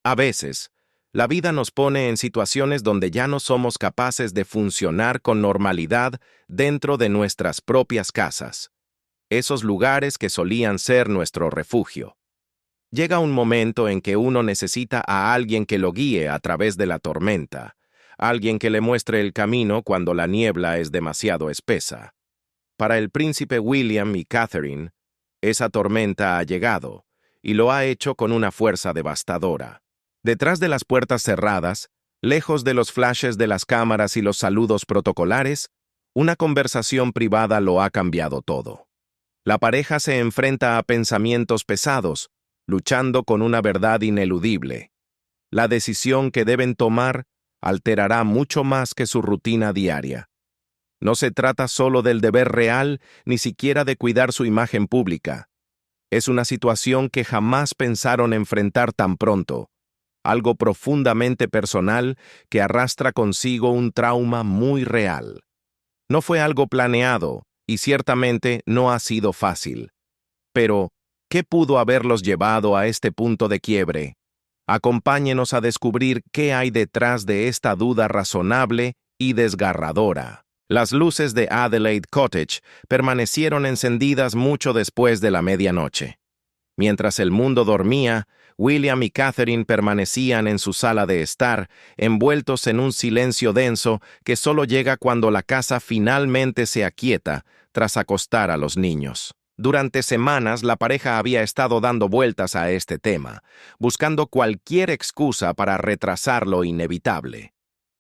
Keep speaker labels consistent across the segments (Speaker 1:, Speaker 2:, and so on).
Speaker 1: A veces, la vida nos pone en situaciones donde ya no somos capaces de funcionar con normalidad dentro de nuestras propias casas, esos lugares que solían ser nuestro refugio. Llega un momento en que uno necesita a alguien que lo guíe a través de la tormenta, alguien que le muestre el camino cuando la niebla es demasiado espesa. Para el príncipe William y Catherine, esa tormenta ha llegado, y lo ha hecho con una fuerza devastadora. Detrás de las puertas cerradas, lejos de los flashes de las cámaras y los saludos protocolares, una conversación privada lo ha cambiado todo. La pareja se enfrenta a pensamientos pesados, luchando con una verdad ineludible. La decisión que deben tomar alterará mucho más que su rutina diaria. No se trata solo del deber real, ni siquiera de cuidar su imagen pública. Es una situación que jamás pensaron enfrentar tan pronto, algo profundamente personal que arrastra consigo un trauma muy real. No fue algo planeado, y ciertamente no ha sido fácil. Pero, ¿qué pudo haberlos llevado a este punto de quiebre? Acompáñenos a descubrir qué hay detrás de esta duda razonable y desgarradora. Las luces de Adelaide Cottage permanecieron encendidas mucho después de la medianoche. Mientras el mundo dormía, William y Catherine permanecían en su sala de estar, envueltos en un silencio denso que solo llega cuando la casa finalmente se aquieta tras acostar a los niños. Durante semanas, la pareja había estado dando vueltas a este tema, buscando cualquier excusa para retrasar lo inevitable.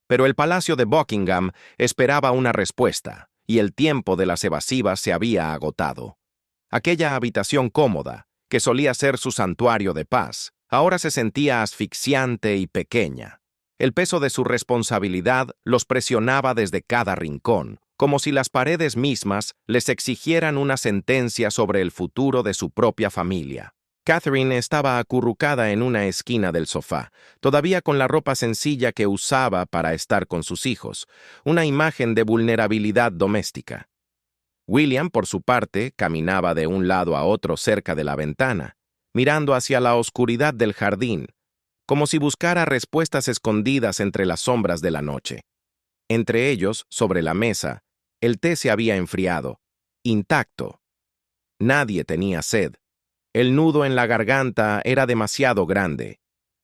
Speaker 1: Pero el Palacio de Buckingham esperaba una respuesta, y el tiempo de las evasivas se había agotado. Aquella habitación cómoda, que solía ser su santuario de paz, ahora se sentía asfixiante y pequeña. El peso de su responsabilidad los presionaba desde cada rincón, como si las paredes mismas les exigieran una sentencia sobre el futuro de su propia familia. Catherine estaba acurrucada en una esquina del sofá, todavía con la ropa sencilla que usaba para estar con sus hijos, una imagen de vulnerabilidad doméstica. William, por su parte, caminaba de un lado a otro cerca de la ventana, mirando hacia la oscuridad del jardín, como si buscara respuestas escondidas entre las sombras de la noche. Entre ellos, sobre la mesa, el té se había enfriado, intacto. Nadie tenía sed. El nudo en la garganta era demasiado grande.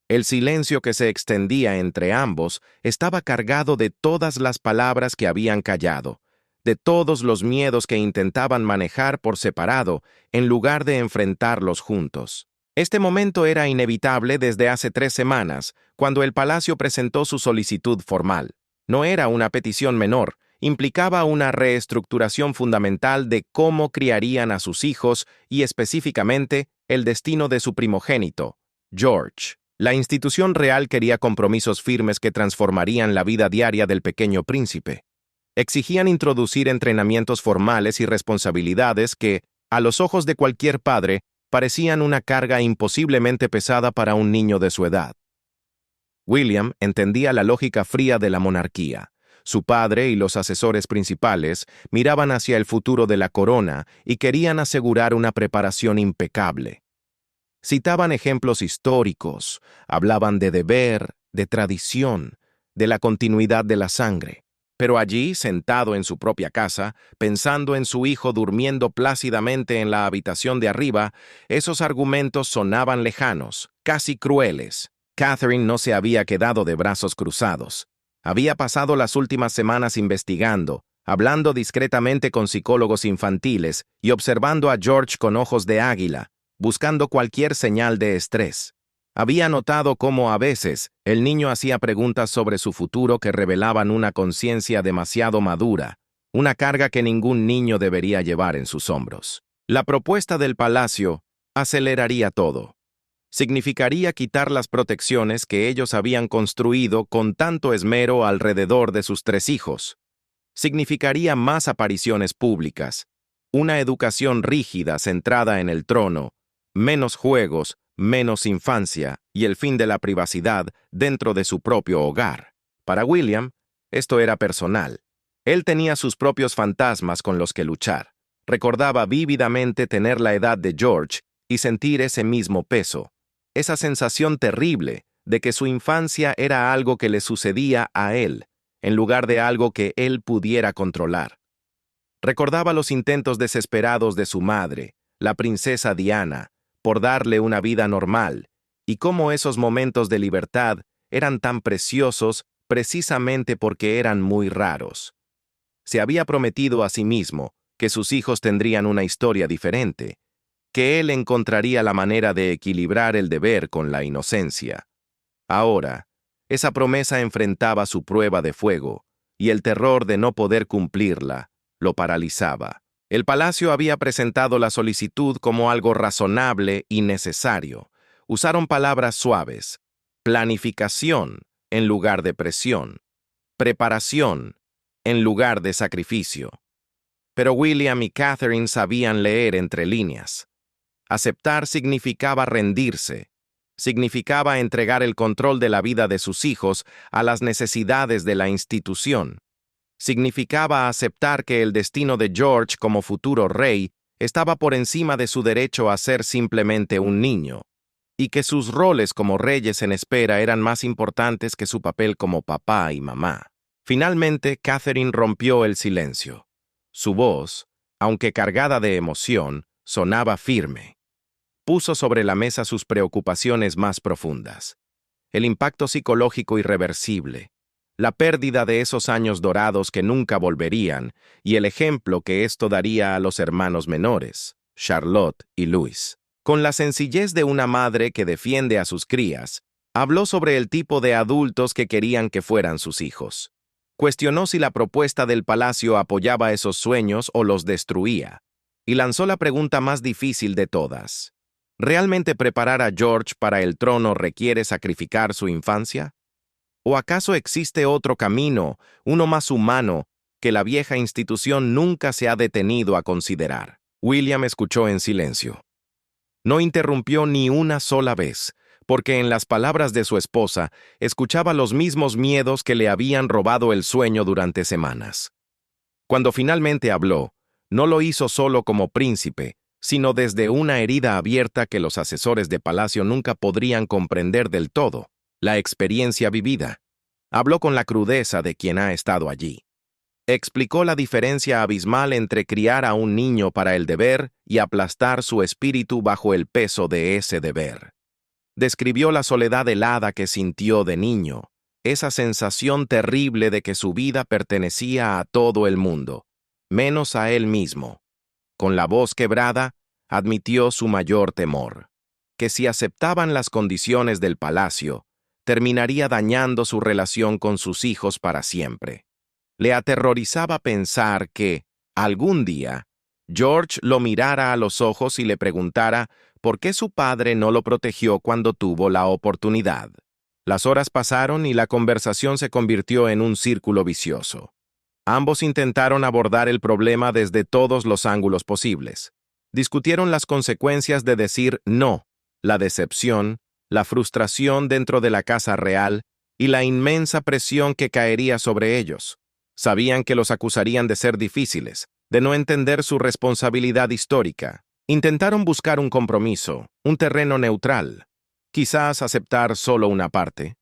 Speaker 1: El silencio que se extendía entre ambos estaba cargado de todas las palabras que habían callado, de todos los miedos que intentaban manejar por separado en lugar de enfrentarlos juntos. Este momento era inevitable desde hace 3 semanas, cuando el palacio presentó su solicitud formal. No era una petición menor, implicaba una reestructuración fundamental de cómo criarían a sus hijos y específicamente el destino de su primogénito, George. La institución real quería compromisos firmes que transformarían la vida diaria del pequeño príncipe. Exigían introducir entrenamientos formales y responsabilidades que, a los ojos de cualquier padre, parecían una carga imposiblemente pesada para un niño de su edad. William entendía la lógica fría de la monarquía. Su padre y los asesores principales miraban hacia el futuro de la corona y querían asegurar una preparación impecable. Citaban ejemplos históricos, hablaban de deber, de tradición, de la continuidad de la sangre. Pero allí, sentado en su propia casa, pensando en su hijo durmiendo plácidamente en la habitación de arriba, esos argumentos sonaban lejanos, casi crueles. Catherine no se había quedado de brazos cruzados. Había pasado las últimas semanas investigando, hablando discretamente con psicólogos infantiles y observando a George con ojos de águila, buscando cualquier señal de estrés. Había notado cómo a veces el niño hacía preguntas sobre su futuro que revelaban una conciencia demasiado madura, una carga que ningún niño debería llevar en sus hombros. La propuesta del palacio aceleraría todo. Significaría quitar las protecciones que ellos habían construido con tanto esmero alrededor de sus 3 hijos. Significaría más apariciones públicas, una educación rígida centrada en el trono, menos juegos, menos infancia y el fin de la privacidad dentro de su propio hogar. Para William, esto era personal. Él tenía sus propios fantasmas con los que luchar. Recordaba vívidamente tener la edad de George y sentir ese mismo peso. Esa sensación terrible, de que su infancia era algo que le sucedía a él, en lugar de algo que él pudiera controlar. Recordaba los intentos desesperados de su madre, la princesa Diana, por darle una vida normal, y cómo esos momentos de libertad eran tan preciosos precisamente porque eran muy raros. Se había prometido a sí mismo que sus hijos tendrían una historia diferente, que él encontraría la manera de equilibrar el deber con la inocencia. Ahora, esa promesa enfrentaba su prueba de fuego, y el terror de no poder cumplirla lo paralizaba. El palacio había presentado la solicitud como algo razonable y necesario. Usaron palabras suaves: planificación en lugar de presión, preparación en lugar de sacrificio. Pero William y Catherine sabían leer entre líneas. Aceptar significaba rendirse, significaba entregar el control de la vida de sus hijos a las necesidades de la institución. Significaba aceptar que el destino de George como futuro rey estaba por encima de su derecho a ser simplemente un niño, y que sus roles como reyes en espera eran más importantes que su papel como papá y mamá. Finalmente, Catherine rompió el silencio. Su voz, aunque cargada de emoción, sonaba firme. Puso sobre la mesa sus preocupaciones más profundas: el impacto psicológico irreversible, la pérdida de esos años dorados que nunca volverían, y el ejemplo que esto daría a los hermanos menores, Charlotte y Louis. Con la sencillez de una madre que defiende a sus crías, habló sobre el tipo de adultos que querían que fueran sus hijos. Cuestionó si la propuesta del palacio apoyaba esos sueños o los destruía, y lanzó la pregunta más difícil de todas: ¿realmente preparar a George para el trono requiere sacrificar su infancia? ¿O acaso existe otro camino, uno más humano, que la vieja institución nunca se ha detenido a considerar? William escuchó en silencio. No interrumpió ni una sola vez, porque en las palabras de su esposa escuchaba los mismos miedos que le habían robado el sueño durante semanas. Cuando finalmente habló, no lo hizo solo como príncipe, sino desde una herida abierta que los asesores de palacio nunca podrían comprender del todo: la experiencia vivida. Habló con la crudeza de quien ha estado allí. Explicó la diferencia abismal entre criar a un niño para el deber y aplastar su espíritu bajo el peso de ese deber. Describió la soledad helada que sintió de niño, esa sensación terrible de que su vida pertenecía a todo el mundo, menos a él mismo. Con la voz quebrada, admitió su mayor temor: que si aceptaban las condiciones del palacio, terminaría dañando su relación con sus hijos para siempre. Le aterrorizaba pensar que, algún día, George lo mirara a los ojos y le preguntara por qué su padre no lo protegió cuando tuvo la oportunidad. Las horas pasaron y la conversación se convirtió en un círculo vicioso. Ambos intentaron abordar el problema desde todos los ángulos posibles. Discutieron las consecuencias de decir no, la decepción, la frustración dentro de la casa real y la inmensa presión que caería sobre ellos. Sabían que los acusarían de ser difíciles, de no entender su responsabilidad histórica. Intentaron buscar un compromiso, un terreno neutral, quizás aceptar solo una parte.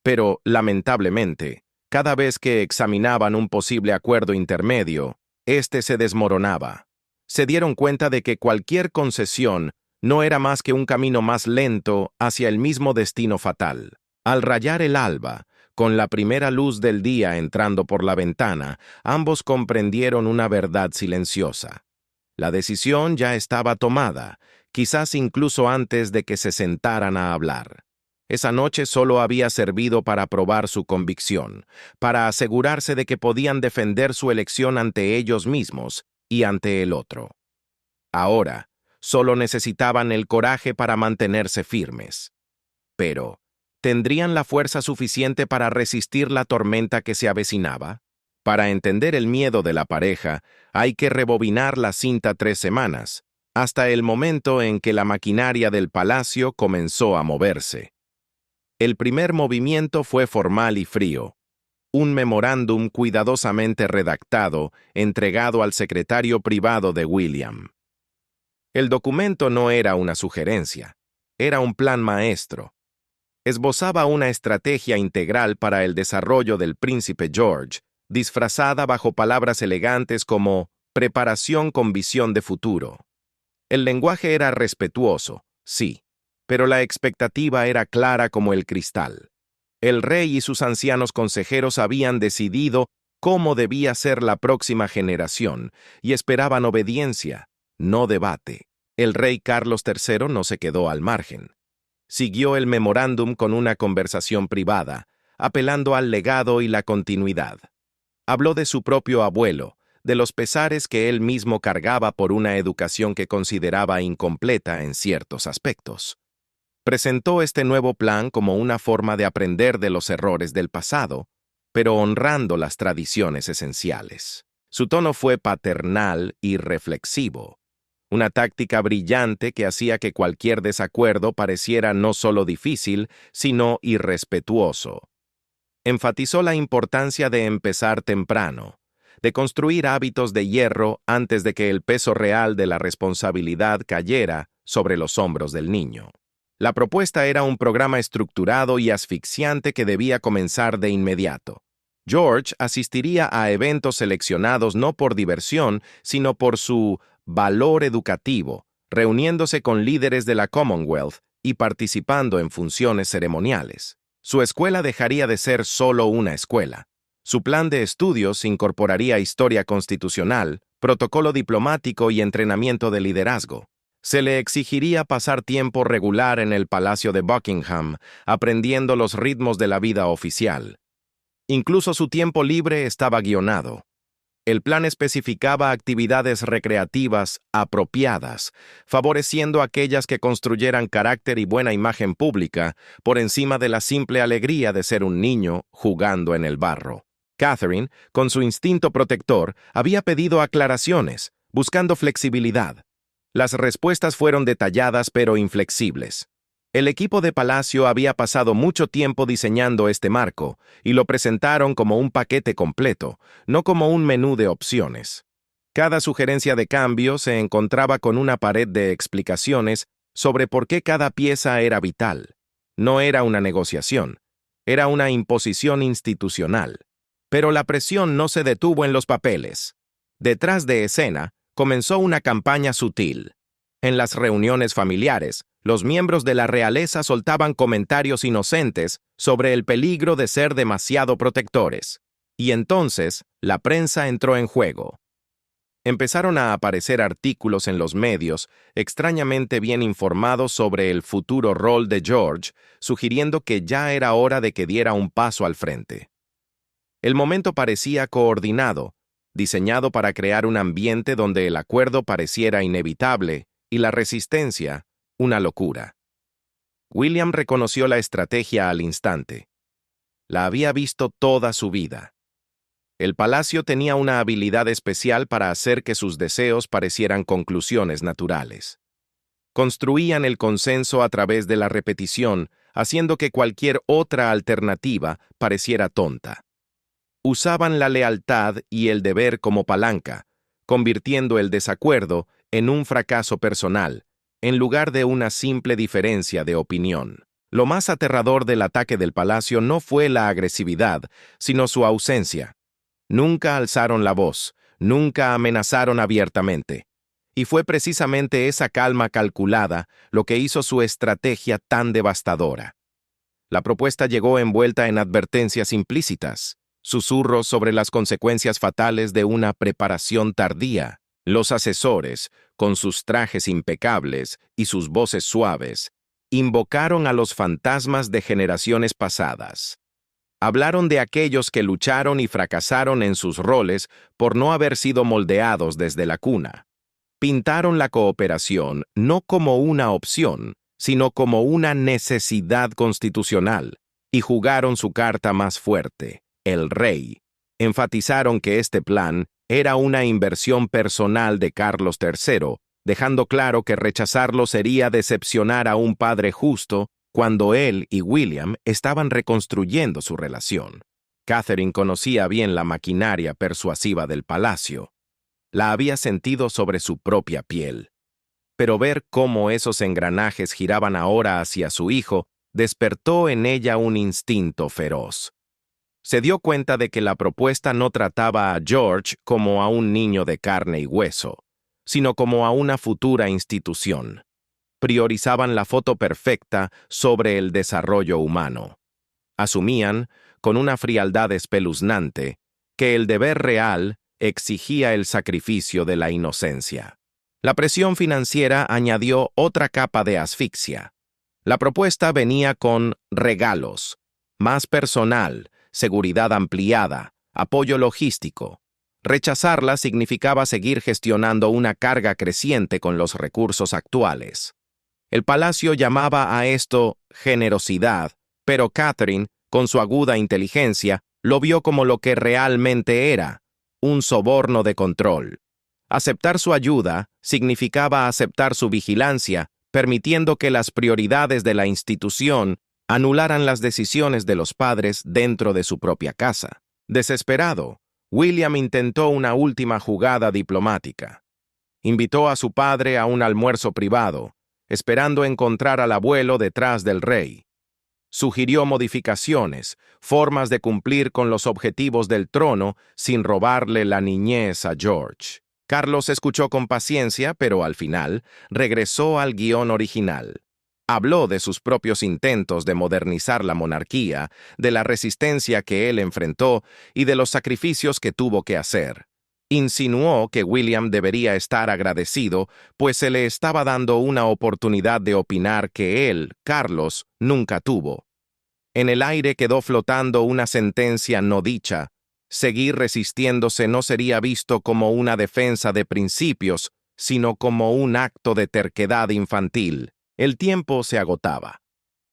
Speaker 1: Pero, lamentablemente, cada vez que examinaban un posible acuerdo intermedio, este se desmoronaba. Se dieron cuenta de que cualquier concesión no era más que un camino más lento hacia el mismo destino fatal. Al rayar el alba, con la primera luz del día entrando por la ventana, ambos comprendieron una verdad silenciosa. La decisión ya estaba tomada, quizás incluso antes de que se sentaran a hablar. Esa noche solo había servido para probar su convicción, para asegurarse de que podían defender su elección ante ellos mismos y ante el otro. Ahora, solo necesitaban el coraje para mantenerse firmes. Pero, ¿tendrían la fuerza suficiente para resistir la tormenta que se avecinaba? Para entender el miedo de la pareja, hay que rebobinar la cinta 3 semanas, hasta el momento en que la maquinaria del palacio comenzó a moverse. El primer movimiento fue formal y frío: un memorándum cuidadosamente redactado, entregado al secretario privado de William. El documento no era una sugerencia, era un plan maestro. Esbozaba una estrategia integral para el desarrollo del príncipe George, disfrazada bajo palabras elegantes como preparación con visión de futuro. El lenguaje era respetuoso, sí, pero la expectativa era clara como el cristal. El rey y sus ancianos consejeros habían decidido cómo debía ser la próxima generación y esperaban obediencia, no debate. El rey Carlos III no se quedó al margen. Siguió el memorándum con una conversación privada, apelando al legado y la continuidad. Habló de su propio abuelo, de los pesares que él mismo cargaba por una educación que consideraba incompleta en ciertos aspectos. Presentó este nuevo plan como una forma de aprender de los errores del pasado, pero honrando las tradiciones esenciales. Su tono fue paternal y reflexivo, una táctica brillante que hacía que cualquier desacuerdo pareciera no solo difícil, sino irrespetuoso. Enfatizó la importancia de empezar temprano, de construir hábitos de hierro antes de que el peso real de la responsabilidad cayera sobre los hombros del niño. La propuesta era un programa estructurado y asfixiante que debía comenzar de inmediato. George asistiría a eventos seleccionados no por diversión, sino por su valor educativo, reuniéndose con líderes de la Commonwealth y participando en funciones ceremoniales. Su escuela dejaría de ser solo una escuela. Su plan de estudios incorporaría historia constitucional, protocolo diplomático y entrenamiento de liderazgo. Se le exigiría pasar tiempo regular en el Palacio de Buckingham, aprendiendo los ritmos de la vida oficial. Incluso su tiempo libre estaba guionado. El plan especificaba actividades recreativas apropiadas, favoreciendo aquellas que construyeran carácter y buena imagen pública por encima de la simple alegría de ser un niño jugando en el barro. Catherine, con su instinto protector, había pedido aclaraciones, buscando flexibilidad. Las respuestas fueron detalladas pero inflexibles. El equipo de Palacio había pasado mucho tiempo diseñando este marco y lo presentaron como un paquete completo, no como un menú de opciones. Cada sugerencia de cambio se encontraba con una pared de explicaciones sobre por qué cada pieza era vital. No era una negociación, era una imposición institucional. Pero la presión no se detuvo en los papeles. Detrás de escena, comenzó una campaña sutil. En las reuniones familiares, los miembros de la realeza soltaban comentarios inocentes sobre el peligro de ser demasiado protectores. Y entonces, la prensa entró en juego. Empezaron a aparecer artículos en los medios, extrañamente bien informados sobre el futuro rol de George, sugiriendo que ya era hora de que diera un paso al frente. El momento parecía coordinado, diseñado para crear un ambiente donde el acuerdo pareciera inevitable y la resistencia una locura. William reconoció la estrategia al instante. La había visto toda su vida. El palacio tenía una habilidad especial para hacer que sus deseos parecieran conclusiones naturales. Construían el consenso a través de la repetición, haciendo que cualquier otra alternativa pareciera tonta. Usaban la lealtad y el deber como palanca, convirtiendo el desacuerdo en un fracaso personal, en lugar de una simple diferencia de opinión. Lo más aterrador del ataque del palacio no fue la agresividad, sino su ausencia. Nunca alzaron la voz, nunca amenazaron abiertamente. Y fue precisamente esa calma calculada lo que hizo su estrategia tan devastadora. La propuesta llegó envuelta en advertencias implícitas, susurros sobre las consecuencias fatales de una preparación tardía. Los asesores, con sus trajes impecables y sus voces suaves, invocaron a los fantasmas de generaciones pasadas. Hablaron de aquellos que lucharon y fracasaron en sus roles por no haber sido moldeados desde la cuna. Pintaron la cooperación no como una opción, sino como una necesidad constitucional, y jugaron su carta más fuerte, el rey. Enfatizaron que este plan era una inversión personal de Carlos III, dejando claro que rechazarlo sería decepcionar a un padre justo cuando él y William estaban reconstruyendo su relación. Catherine conocía bien la maquinaria persuasiva del palacio. La había sentido sobre su propia piel. Pero ver cómo esos engranajes giraban ahora hacia su hijo despertó en ella un instinto feroz. Se dio cuenta de que la propuesta no trataba a George como a un niño de carne y hueso, sino como a una futura institución. Priorizaban la foto perfecta sobre el desarrollo humano. Asumían, con una frialdad espeluznante, que el deber real exigía el sacrificio de la inocencia. La presión financiera añadió otra capa de asfixia. La propuesta venía con regalos, más personal, seguridad ampliada, apoyo logístico. Rechazarla significaba seguir gestionando una carga creciente con los recursos actuales. El palacio llamaba a esto generosidad, pero Catherine, con su aguda inteligencia, lo vio como lo que realmente era, un soborno de control. Aceptar su ayuda significaba aceptar su vigilancia, permitiendo que las prioridades de la institución anularan las decisiones de los padres dentro de su propia casa. Desesperado, William intentó una última jugada diplomática. Invitó a su padre a un almuerzo privado, esperando encontrar al abuelo detrás del rey. Sugirió modificaciones, formas de cumplir con los objetivos del trono sin robarle la niñez a George. Carlos escuchó con paciencia, pero al final regresó al guión original. Habló de sus propios intentos de modernizar la monarquía, de la resistencia que él enfrentó y de los sacrificios que tuvo que hacer. Insinuó que William debería estar agradecido, pues se le estaba dando una oportunidad de opinar que él, Carlos, nunca tuvo. En el aire quedó flotando una sentencia no dicha. Seguir resistiéndose no sería visto como una defensa de principios, sino como un acto de terquedad infantil. El tiempo se agotaba.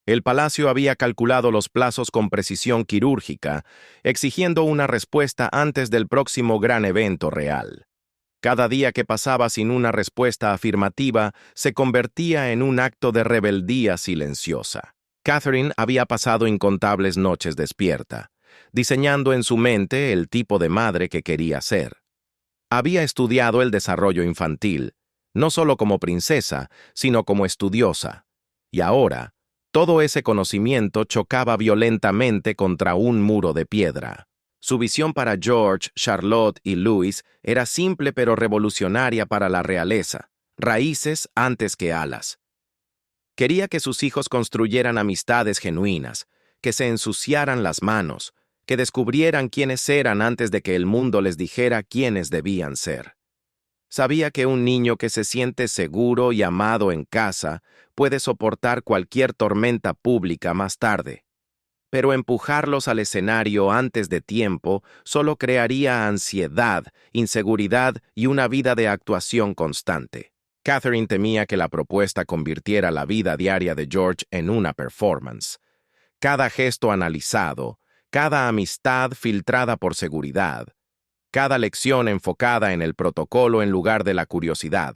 Speaker 1: El palacio había calculado los plazos con precisión quirúrgica, exigiendo una respuesta antes del próximo gran evento real. Cada día que pasaba sin una respuesta afirmativa se convertía en un acto de rebeldía silenciosa. Catherine había pasado incontables noches despierta, diseñando en su mente el tipo de madre que quería ser. Había estudiado el desarrollo infantil, no solo como princesa, sino como estudiosa, y ahora, todo ese conocimiento chocaba violentamente contra un muro de piedra. Su visión para George, Charlotte y Louis era simple pero revolucionaria para la realeza, raíces antes que alas. Quería que sus hijos construyeran amistades genuinas, que se ensuciaran las manos, que descubrieran quiénes eran antes de que el mundo les dijera quiénes debían ser. Sabía que un niño que se siente seguro y amado en casa puede soportar cualquier tormenta pública más tarde. Pero empujarlos al escenario antes de tiempo solo crearía ansiedad, inseguridad y una vida de actuación constante. Catherine temía que la propuesta convirtiera la vida diaria de George en una performance. Cada gesto analizado, cada amistad filtrada por seguridad, cada lección enfocada en el protocolo en lugar de la curiosidad.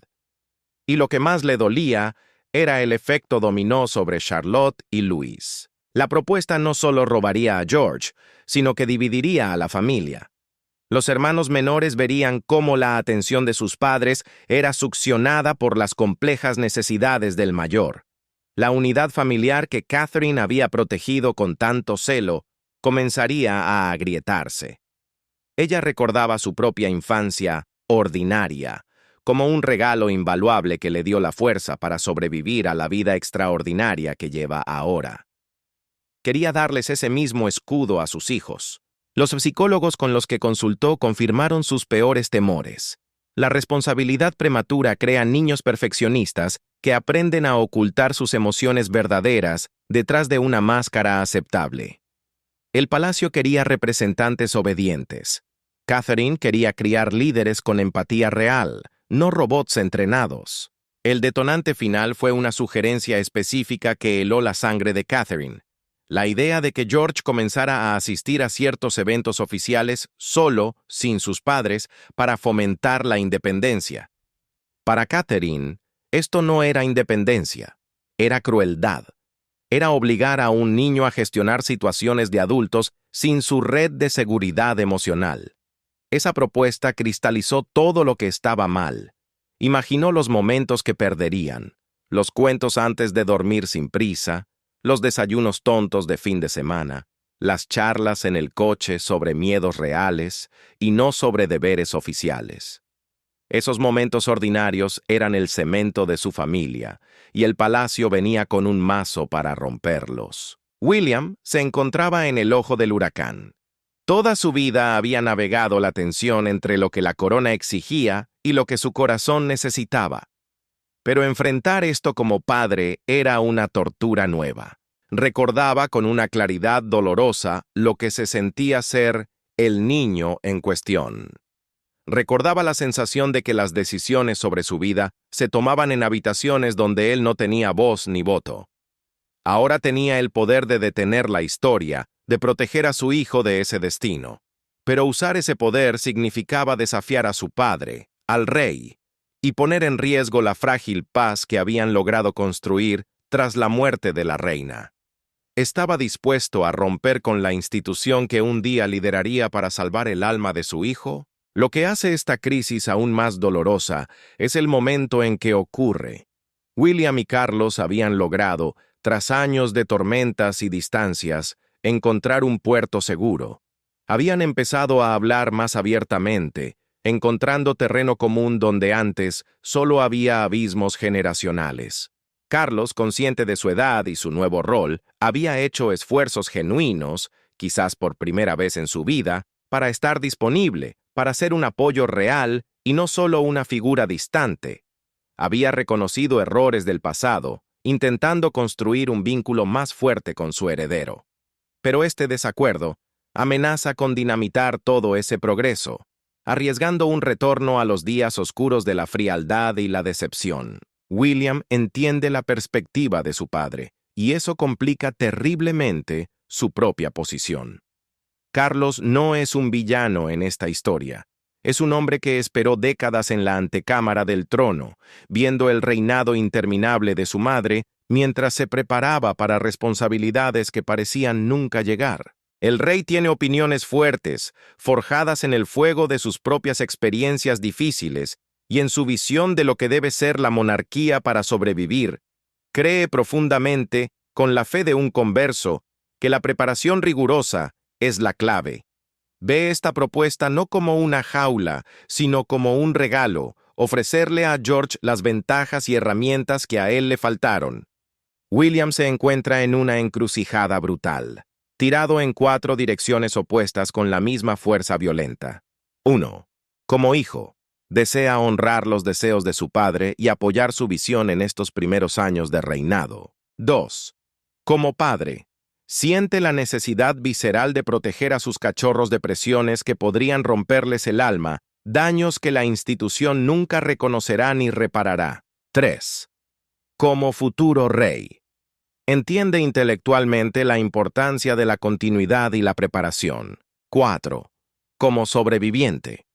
Speaker 1: Y lo que más le dolía era el efecto dominó sobre Charlotte y Louis. La propuesta no solo robaría a George, sino que dividiría a la familia. Los hermanos menores verían cómo la atención de sus padres era succionada por las complejas necesidades del mayor. La unidad familiar que Catherine había protegido con tanto celo comenzaría a agrietarse. Ella recordaba su propia infancia ordinaria, como un regalo invaluable que le dio la fuerza para sobrevivir a la vida extraordinaria que lleva ahora. Quería darles ese mismo escudo a sus hijos. Los psicólogos con los que consultó confirmaron sus peores temores. La responsabilidad prematura crea niños perfeccionistas que aprenden a ocultar sus emociones verdaderas detrás de una máscara aceptable. El palacio quería representantes obedientes. Catherine quería criar líderes con empatía real, no robots entrenados. El detonante final fue una sugerencia específica que heló la sangre de Catherine. La idea de que George comenzara a asistir a ciertos eventos oficiales solo, sin sus padres, para fomentar la independencia. Para Catherine, esto no era independencia, era crueldad. Era obligar a un niño a gestionar situaciones de adultos sin su red de seguridad emocional. Esa propuesta cristalizó todo lo que estaba mal. Imaginó los momentos que perderían, los cuentos antes de dormir sin prisa, los desayunos tontos de fin de semana, las charlas en el coche sobre miedos reales y no sobre deberes oficiales. Esos momentos ordinarios eran el cemento de su familia, y el palacio venía con un mazo para romperlos. William se encontraba en el ojo del huracán. Toda su vida había navegado la tensión entre lo que la corona exigía y lo que su corazón necesitaba. Pero enfrentar esto como padre era una tortura nueva. Recordaba con una claridad dolorosa lo que se sentía ser el niño en cuestión. Recordaba la sensación de que las decisiones sobre su vida se tomaban en habitaciones donde él no tenía voz ni voto. Ahora tenía el poder de detener la historia, de proteger a su hijo de ese destino. Pero usar ese poder significaba desafiar a su padre, al rey, y poner en riesgo la frágil paz que habían logrado construir tras la muerte de la reina. Estaba dispuesto a romper con la institución que un día lideraría para salvar el alma de su hijo. Lo que hace esta crisis aún más dolorosa es el momento en que ocurre. William y Carlos habían logrado, tras años de tormentas y distancias, encontrar un puerto seguro. Habían empezado a hablar más abiertamente, encontrando terreno común donde antes solo había abismos generacionales. Carlos, consciente de su edad y su nuevo rol, había hecho esfuerzos genuinos, quizás por primera vez en su vida, para estar disponible, para ser un apoyo real y no solo una figura distante. Había reconocido errores del pasado, intentando construir un vínculo más fuerte con su heredero. Pero este desacuerdo amenaza con dinamitar todo ese progreso, arriesgando un retorno a los días oscuros de la frialdad y la decepción. William entiende la perspectiva de su padre, y eso complica terriblemente su propia posición. Carlos no es un villano en esta historia. Es un hombre que esperó décadas en la antecámara del trono, viendo el reinado interminable de su madre mientras se preparaba para responsabilidades que parecían nunca llegar. El rey tiene opiniones fuertes, forjadas en el fuego de sus propias experiencias difíciles y en su visión de lo que debe ser la monarquía para sobrevivir. Cree profundamente, con la fe de un converso, que la preparación rigurosa es la clave. Ve esta propuesta no como una jaula, sino como un regalo, ofrecerle a George las ventajas y herramientas que a él le faltaron. William se encuentra en una encrucijada brutal, tirado en 4 direcciones opuestas con la misma fuerza violenta. 1. Como hijo, desea honrar los deseos de su padre y apoyar su visión en estos primeros años de reinado. 2. Como padre, siente la necesidad visceral de proteger a sus cachorros de presiones que podrían romperles el alma, daños que la institución nunca reconocerá ni reparará. 3. Como futuro rey, entiende intelectualmente la importancia de la continuidad y la preparación. 4. Como sobreviviente,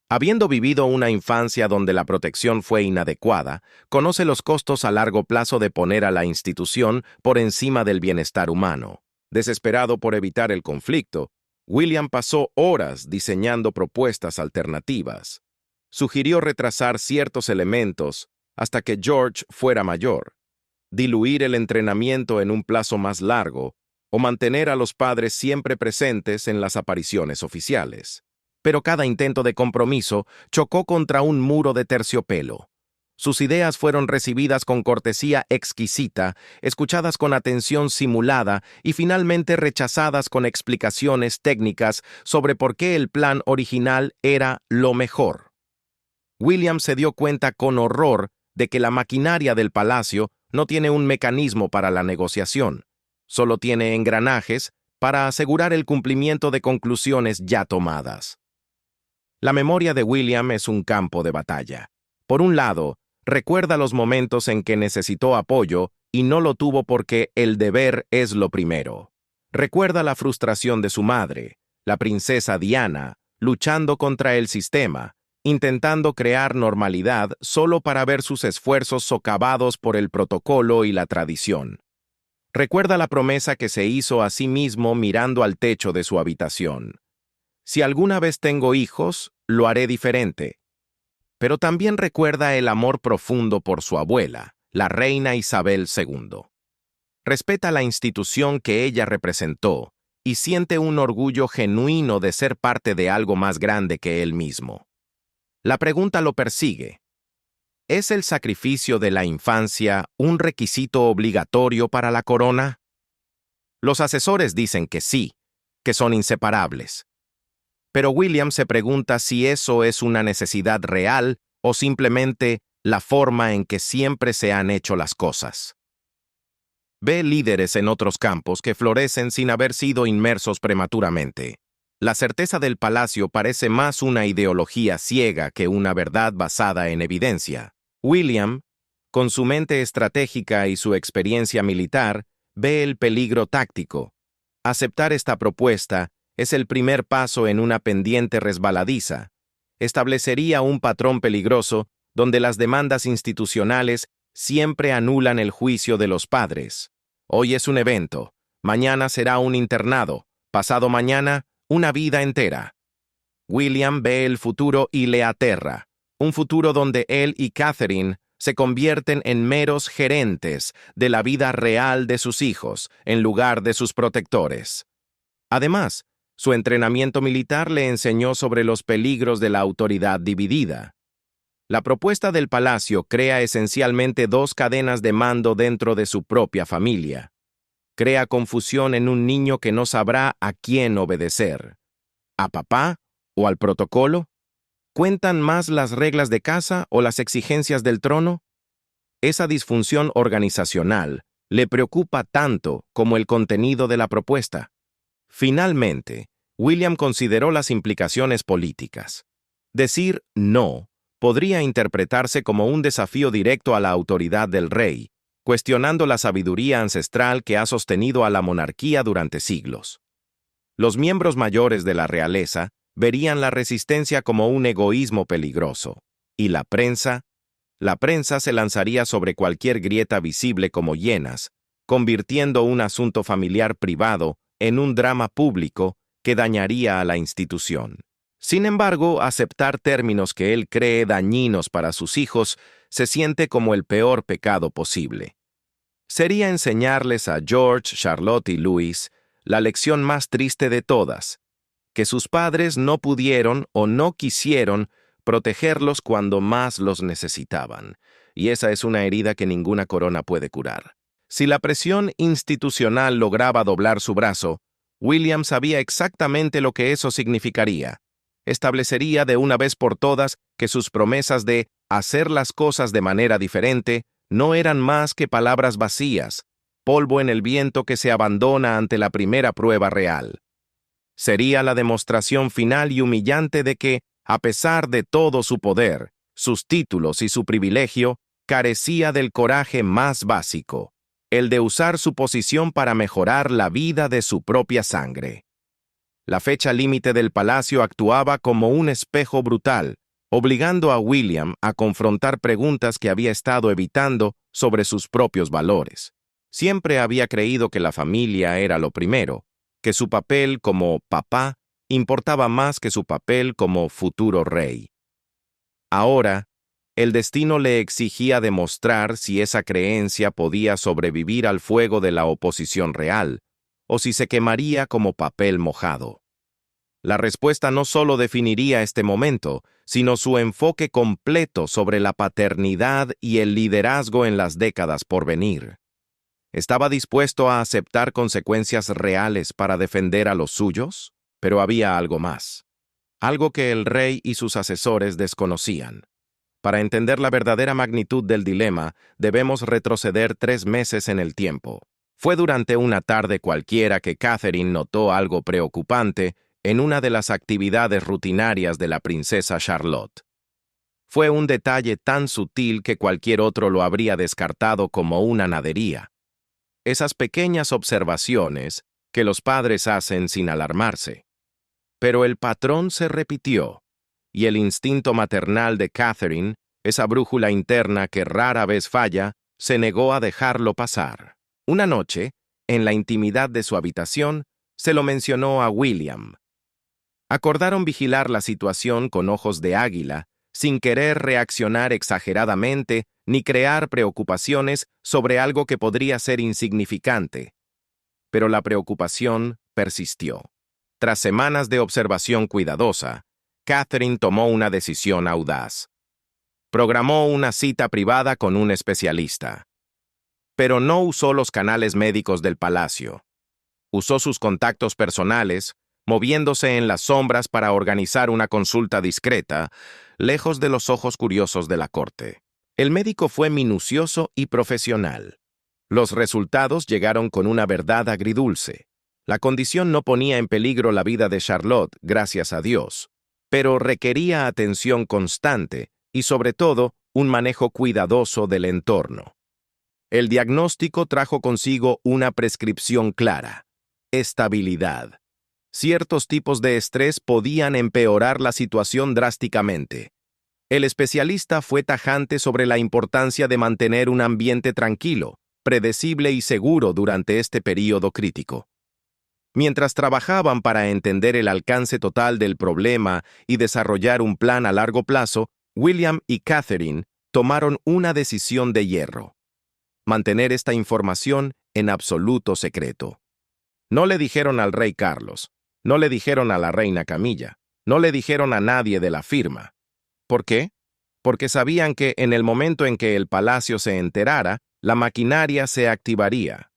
Speaker 1: habiendo vivido una infancia donde la protección fue inadecuada, conoce los costos a largo plazo de poner a la institución por encima del bienestar humano. Desesperado por evitar el conflicto, William pasó horas diseñando propuestas alternativas. Sugirió retrasar ciertos elementos hasta que George fuera mayor, diluir el entrenamiento en un plazo más largo o mantener a los padres siempre presentes en las apariciones oficiales. Pero cada intento de compromiso chocó contra un muro de terciopelo. Sus ideas fueron recibidas con cortesía exquisita, escuchadas con atención simulada y finalmente rechazadas con explicaciones técnicas sobre por qué el plan original era lo mejor. William se dio cuenta con horror de que la maquinaria del palacio no tiene un mecanismo para la negociación, solo tiene engranajes para asegurar el cumplimiento de conclusiones ya tomadas. La memoria de William es un campo de batalla. Por un lado, recuerda los momentos en que necesitó apoyo y no lo tuvo porque el deber es lo primero. Recuerda la frustración de su madre, la princesa Diana, luchando contra el sistema, intentando crear normalidad solo para ver sus esfuerzos socavados por el protocolo y la tradición. Recuerda la promesa que se hizo a sí mismo mirando al techo de su habitación. Si alguna vez tengo hijos, lo haré diferente. Pero también recuerda el amor profundo por su abuela, la reina Isabel II. Respeta la institución que ella representó y siente un orgullo genuino de ser parte de algo más grande que él mismo. La pregunta lo persigue. ¿Es el sacrificio de la infancia un requisito obligatorio para la corona? Los asesores dicen que sí, que son inseparables. Pero William se pregunta si eso es una necesidad real o simplemente la forma en que siempre se han hecho las cosas. Ve líderes en otros campos que florecen sin haber sido inmersos prematuramente. La certeza del palacio parece más una ideología ciega que una verdad basada en evidencia. William, con su mente estratégica y su experiencia militar, ve el peligro táctico. Aceptar esta propuesta es el primer paso en una pendiente resbaladiza. Establecería un patrón peligroso donde las demandas institucionales siempre anulan el juicio de los padres. Hoy es un evento, mañana será un internado, pasado mañana, una vida entera. William ve el futuro y le aterra, un futuro donde él y Catherine se convierten en meros gerentes de la vida real de sus hijos, en lugar de sus protectores. Además, su entrenamiento militar le enseñó sobre los peligros de la autoridad dividida. La propuesta del palacio crea esencialmente dos cadenas de mando dentro de su propia familia. Crea confusión en un niño que no sabrá a quién obedecer. ¿A papá o al protocolo? ¿Cuentan más las reglas de casa o las exigencias del trono? Esa disfunción organizacional le preocupa tanto como el contenido de la propuesta. Finalmente, William consideró las implicaciones políticas. Decir no podría interpretarse como un desafío directo a la autoridad del rey, cuestionando la sabiduría ancestral que ha sostenido a la monarquía durante siglos. Los miembros mayores de la realeza verían la resistencia como un egoísmo peligroso, y la prensa se lanzaría sobre cualquier grieta visible como hienas, convirtiendo un asunto familiar privado en un drama público que dañaría a la institución. Sin embargo, aceptar términos que él cree dañinos para sus hijos se siente como el peor pecado posible. Sería enseñarles a George, Charlotte y Louis la lección más triste de todas, que sus padres no pudieron o no quisieron protegerlos cuando más los necesitaban, y esa es una herida que ninguna corona puede curar. Si la presión institucional lograba doblar su brazo, William sabía exactamente lo que eso significaría. Establecería de una vez por todas que sus promesas de hacer las cosas de manera diferente no eran más que palabras vacías, polvo en el viento que se abandona ante la primera prueba real. Sería la demostración final y humillante de que, a pesar de todo su poder, sus títulos y su privilegio, carecía del coraje más básico, el de usar su posición para mejorar la vida de su propia sangre. La fecha límite del palacio actuaba como un espejo brutal, obligando a William a confrontar preguntas que había estado evitando sobre sus propios valores. Siempre había creído que la familia era lo primero, que su papel como papá importaba más que su papel como futuro rey. Ahora, el destino le exigía demostrar si esa creencia podía sobrevivir al fuego de la oposición real, o si se quemaría como papel mojado. La respuesta no solo definiría este momento, sino su enfoque completo sobre la paternidad y el liderazgo en las décadas por venir. ¿Estaba dispuesto a aceptar consecuencias reales para defender a los suyos? Pero había algo más. Algo que el rey y sus asesores desconocían. Para entender la verdadera magnitud del dilema, debemos retroceder 3 meses en el tiempo. Fue durante una tarde cualquiera que Catherine notó algo preocupante en una de las actividades rutinarias de la princesa Charlotte. Fue un detalle tan sutil que cualquier otro lo habría descartado como una nadería. Esas pequeñas observaciones que los padres hacen sin alarmarse. Pero el patrón se repitió, y el instinto maternal de Catherine, esa brújula interna que rara vez falla, se negó a dejarlo pasar. Una noche, en la intimidad de su habitación, se lo mencionó a William. Acordaron vigilar la situación con ojos de águila, sin querer reaccionar exageradamente ni crear preocupaciones sobre algo que podría ser insignificante. Pero la preocupación persistió. Tras semanas de observación cuidadosa, Catherine tomó una decisión audaz. Programó una cita privada con un especialista. Pero no usó los canales médicos del palacio. Usó sus contactos personales, moviéndose en las sombras para organizar una consulta discreta, lejos de los ojos curiosos de la corte. El médico fue minucioso y profesional. Los resultados llegaron con una verdad agridulce. La condición no ponía en peligro la vida de Charlotte, gracias a Dios, pero requería atención constante y, sobre todo, un manejo cuidadoso del entorno. El diagnóstico trajo consigo una prescripción clara: estabilidad. Ciertos tipos de estrés podían empeorar la situación drásticamente. El especialista fue tajante sobre la importancia de mantener un ambiente tranquilo, predecible y seguro durante este período crítico. Mientras trabajaban para entender el alcance total del problema y desarrollar un plan a largo plazo, William y Catherine tomaron una decisión de hierro: mantener esta información en absoluto secreto. No le dijeron al rey Carlos, no le dijeron a la reina Camilla, no le dijeron a nadie de la firma. ¿Por qué? Porque sabían que en el momento en que el palacio se enterara, la maquinaria se activaría.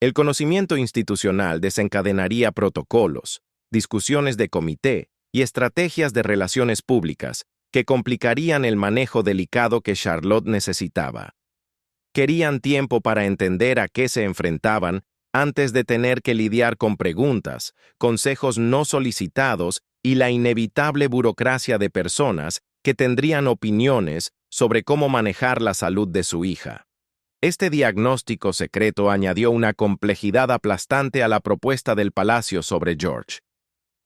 Speaker 1: El conocimiento institucional desencadenaría protocolos, discusiones de comité y estrategias de relaciones públicas que complicarían el manejo delicado que Charlotte necesitaba. Querían tiempo para entender a qué se enfrentaban antes de tener que lidiar con preguntas, consejos no solicitados y la inevitable burocracia de personas que tendrían opiniones sobre cómo manejar la salud de su hija. Este diagnóstico secreto añadió una complejidad aplastante a la propuesta del palacio sobre George.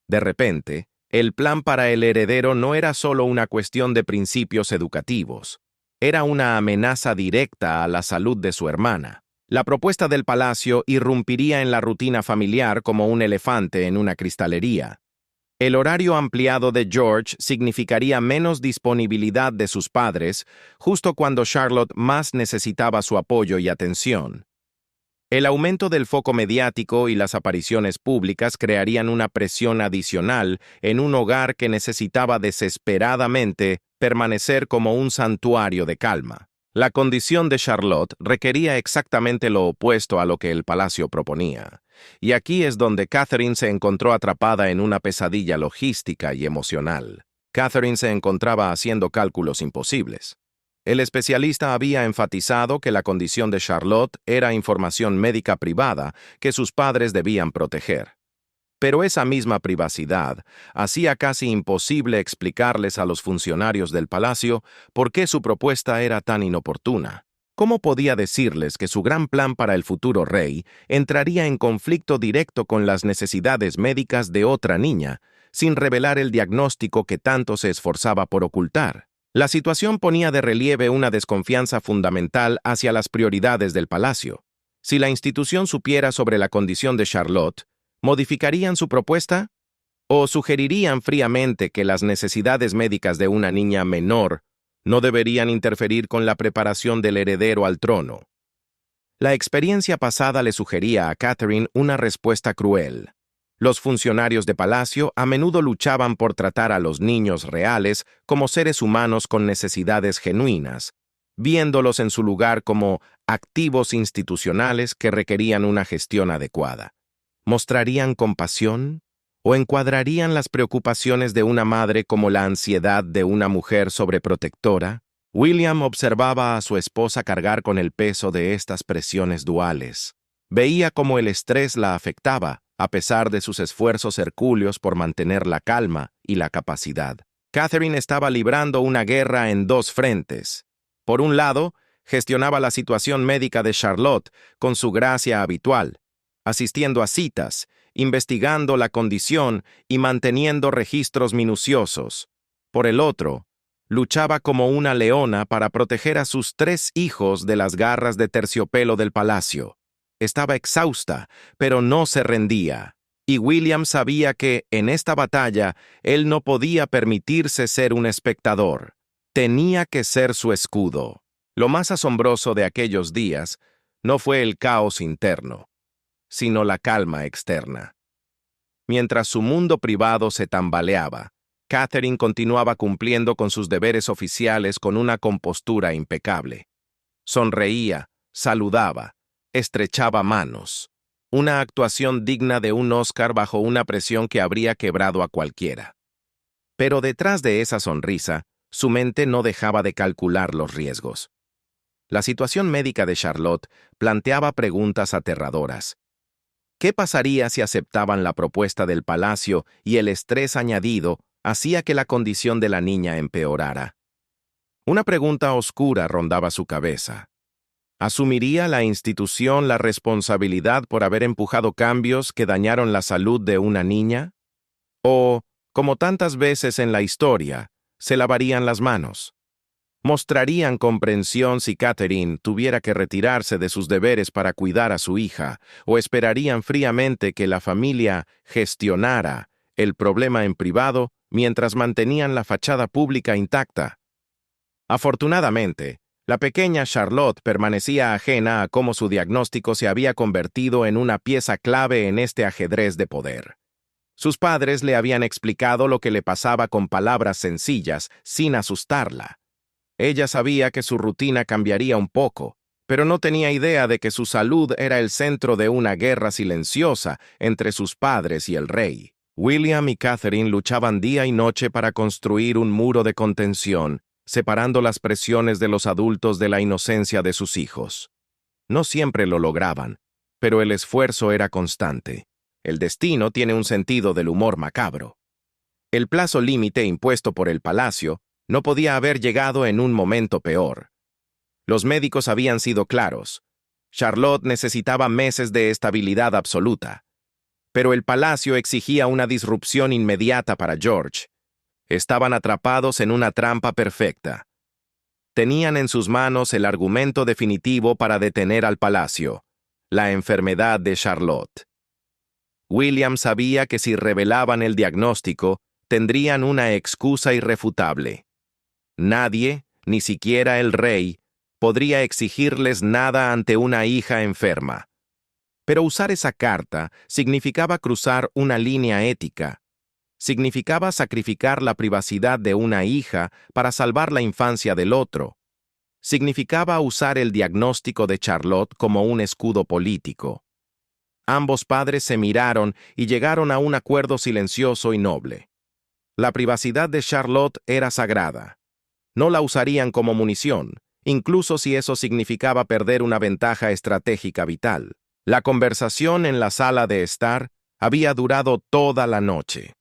Speaker 1: De repente, el plan para el heredero no era solo una cuestión de principios educativos. Era una amenaza directa a la salud de su hermana. La propuesta del palacio irrumpiría en la rutina familiar como un elefante en una cristalería. El horario ampliado de George significaría menos disponibilidad de sus padres, justo cuando Charlotte más necesitaba su apoyo y atención. El aumento del foco mediático y las apariciones públicas crearían una presión adicional en un hogar que necesitaba desesperadamente permanecer como un santuario de calma. La condición de Charlotte requería exactamente lo opuesto a lo que el palacio proponía. Y aquí es donde Catherine se encontró atrapada en una pesadilla logística y emocional. Catherine se encontraba haciendo cálculos imposibles. El especialista había enfatizado que la condición de Charlotte era información médica privada que sus padres debían proteger. Pero esa misma privacidad hacía casi imposible explicarles a los funcionarios del palacio por qué su propuesta era tan inoportuna. ¿Cómo podía decirles que su gran plan para el futuro rey entraría en conflicto directo con las necesidades médicas de otra niña, sin revelar el diagnóstico que tanto se esforzaba por ocultar? La situación ponía de relieve una desconfianza fundamental hacia las prioridades del palacio. Si la institución supiera sobre la condición de Charlotte, ¿modificarían su propuesta? ¿O sugerirían fríamente que las necesidades médicas de una niña menor no deberían interferir con la preparación del heredero al trono? La experiencia pasada le sugería a Catherine una respuesta cruel. Los funcionarios de palacio a menudo luchaban por tratar a los niños reales como seres humanos con necesidades genuinas, viéndolos en su lugar como activos institucionales que requerían una gestión adecuada. ¿Mostrarían compasión? ¿O encuadrarían las preocupaciones de una madre como la ansiedad de una mujer sobreprotectora? William observaba a su esposa cargar con el peso de estas presiones duales. Veía cómo el estrés la afectaba, a pesar de sus esfuerzos hercúleos por mantener la calma y la capacidad. Catherine estaba librando una guerra en dos frentes. Por un lado, gestionaba la situación médica de Charlotte con su gracia habitual, asistiendo a citas, investigando la condición y manteniendo registros minuciosos. Por el otro, luchaba como una leona para proteger a sus 3 hijos de las garras de terciopelo del palacio. Estaba exhausta, pero no se rendía, y William sabía que, en esta batalla, él no podía permitirse ser un espectador. Tenía que ser su escudo. Lo más asombroso de aquellos días no fue el caos interno, sino la calma externa. Mientras su mundo privado se tambaleaba, Catherine continuaba cumpliendo con sus deberes oficiales con una compostura impecable. Sonreía, saludaba, estrechaba manos. Una actuación digna de un Oscar bajo una presión que habría quebrado a cualquiera. Pero detrás de esa sonrisa, su mente no dejaba de calcular los riesgos. La situación médica de Charlotte planteaba preguntas aterradoras. ¿Qué pasaría si aceptaban la propuesta del palacio y el estrés añadido hacía que la condición de la niña empeorara? Una pregunta oscura rondaba su cabeza. ¿Asumiría la institución la responsabilidad por haber empujado cambios que dañaron la salud de una niña? ¿O, como tantas veces en la historia, se lavarían las manos? ¿Mostrarían comprensión si Catherine tuviera que retirarse de sus deberes para cuidar a su hija, o esperarían fríamente que la familia gestionara el problema en privado mientras mantenían la fachada pública intacta? Afortunadamente, la pequeña Charlotte permanecía ajena a cómo su diagnóstico se había convertido en una pieza clave en este ajedrez de poder. Sus padres le habían explicado lo que le pasaba con palabras sencillas, sin asustarla. Ella sabía que su rutina cambiaría un poco, pero no tenía idea de que su salud era el centro de una guerra silenciosa entre sus padres y el rey. William y Catherine luchaban día y noche para construir un muro de contención, separando las presiones de los adultos de la inocencia de sus hijos. No siempre lo lograban, pero el esfuerzo era constante. El destino tiene un sentido del humor macabro. El plazo límite impuesto por el palacio no podía haber llegado en un momento peor. Los médicos habían sido claros. Charlotte necesitaba meses de estabilidad absoluta. Pero el palacio exigía una disrupción inmediata para George. Estaban atrapados en una trampa perfecta. Tenían en sus manos el argumento definitivo para detener al palacio: la enfermedad de Charlotte. William sabía que si revelaban el diagnóstico, tendrían una excusa irrefutable. Nadie, ni siquiera el rey, podría exigirles nada ante una hija enferma. Pero usar esa carta significaba cruzar una línea ética. Significaba sacrificar la privacidad de una hija para salvar la infancia del otro. Significaba usar el diagnóstico de Charlotte como un escudo político. Ambos padres se miraron y llegaron a un acuerdo silencioso y noble. La privacidad de Charlotte era sagrada. No la usarían como munición, incluso si eso significaba perder una ventaja estratégica vital. La conversación en la sala de estar había durado toda la noche.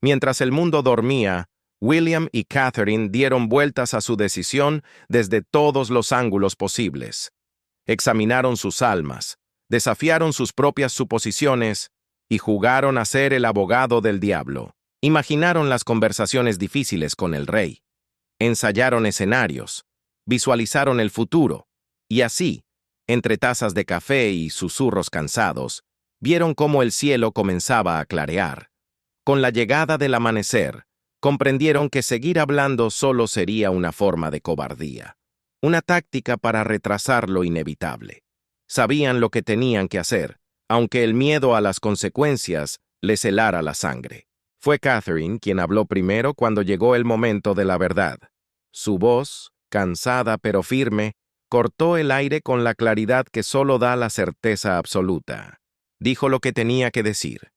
Speaker 1: Mientras el mundo dormía, William y Catherine dieron vueltas a su decisión desde todos los ángulos posibles. Examinaron sus almas, desafiaron sus propias suposiciones y jugaron a ser el abogado del diablo. Imaginaron las conversaciones difíciles con el rey. Ensayaron escenarios, visualizaron el futuro, y así, entre tazas de café y susurros cansados, vieron cómo el cielo comenzaba a clarear. Con la llegada del amanecer, comprendieron que seguir hablando solo sería una forma de cobardía, una táctica para retrasar lo inevitable. Sabían lo que tenían que hacer, aunque el miedo a las consecuencias les helara la sangre. Fue Catherine quien habló primero cuando llegó el momento de la verdad. Su voz, cansada pero firme, cortó el aire con la claridad que solo da la certeza absoluta. Dijo lo que tenía que decir.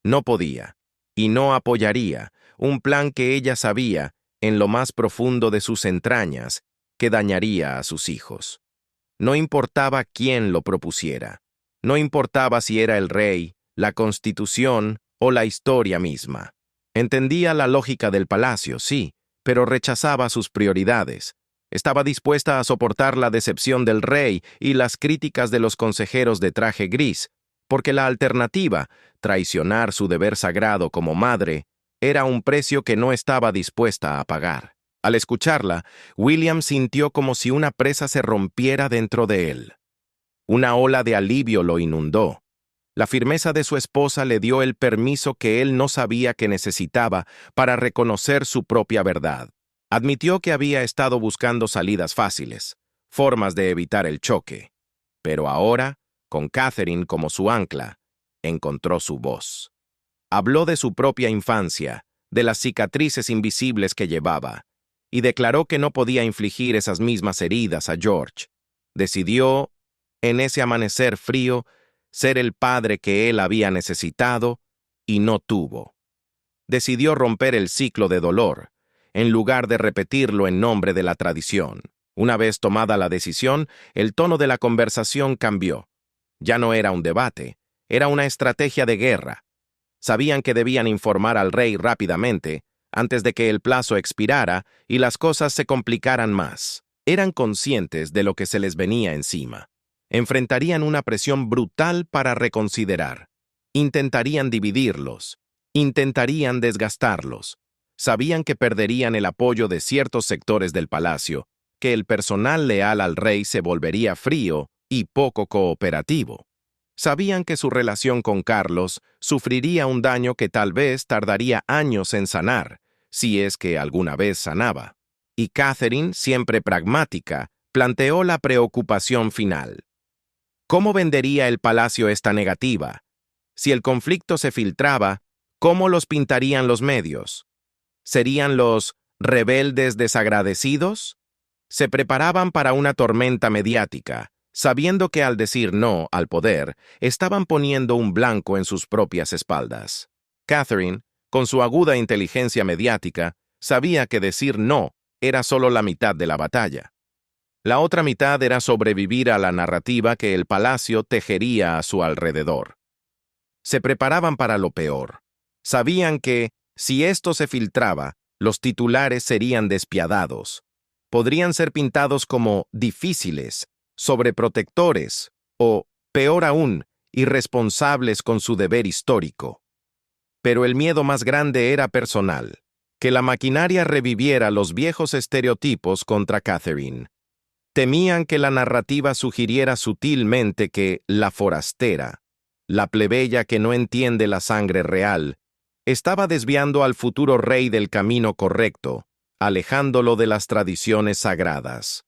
Speaker 1: No podía, y no apoyaría, un plan que ella sabía, en lo más profundo de sus entrañas, que dañaría a sus hijos. No importaba quién lo propusiera. No importaba si era el rey, la Constitución o la historia misma. Entendía la lógica del palacio, sí, pero rechazaba sus prioridades. Estaba dispuesta a soportar la decepción del rey y las críticas de los consejeros de traje gris, porque la alternativa, traicionar su deber sagrado como madre, era un precio que no estaba dispuesta a pagar. Al escucharla, William sintió como si una presa se rompiera dentro de él. Una ola de alivio lo inundó. La firmeza de su esposa le dio el permiso que él no sabía que necesitaba para reconocer su propia verdad. Admitió que había estado buscando salidas fáciles, formas de evitar el choque. Pero ahora, con Catherine como su ancla, encontró su voz. Habló de su propia infancia, de las cicatrices invisibles que llevaba, y declaró que no podía infligir esas mismas heridas a George. Decidió, en ese amanecer frío, ser el padre que él había necesitado y no tuvo. Decidió romper el ciclo de dolor, en lugar de repetirlo en nombre de la tradición. Una vez tomada la decisión, el tono de la conversación cambió. Ya no era un debate, era una estrategia de guerra. Sabían que debían informar al rey rápidamente, antes de que el plazo expirara y las cosas se complicaran más. Eran conscientes de lo que se les venía encima. Enfrentarían una presión brutal para reconsiderar. Intentarían dividirlos. Intentarían desgastarlos. Sabían que perderían el apoyo de ciertos sectores del palacio, que el personal leal al rey se volvería frío y poco cooperativo. Sabían que su relación con Carlos sufriría un daño que tal vez tardaría años en sanar, si es que alguna vez sanaba. Y Catherine, siempre pragmática, planteó la preocupación final. ¿Cómo vendería el palacio esta negativa? Si el conflicto se filtraba, ¿cómo los pintarían los medios? ¿Serían los rebeldes desagradecidos? Se preparaban para una tormenta mediática, sabiendo que al decir no al poder, estaban poniendo un blanco en sus propias espaldas. Catherine, con su aguda inteligencia mediática, sabía que decir no era solo la mitad de la batalla. La otra mitad era sobrevivir a la narrativa que el palacio tejería a su alrededor. Se preparaban para lo peor. Sabían que, si esto se filtraba, los titulares serían despiadados. Podrían ser pintados como difíciles, sobreprotectores o, peor aún, irresponsables con su deber histórico. Pero el miedo más grande era personal, que la maquinaria reviviera los viejos estereotipos contra Catherine. Temían que la narrativa sugiriera sutilmente que la forastera, la plebeya que no entiende la sangre real, estaba desviando al futuro rey del camino correcto, alejándolo de las tradiciones sagradas.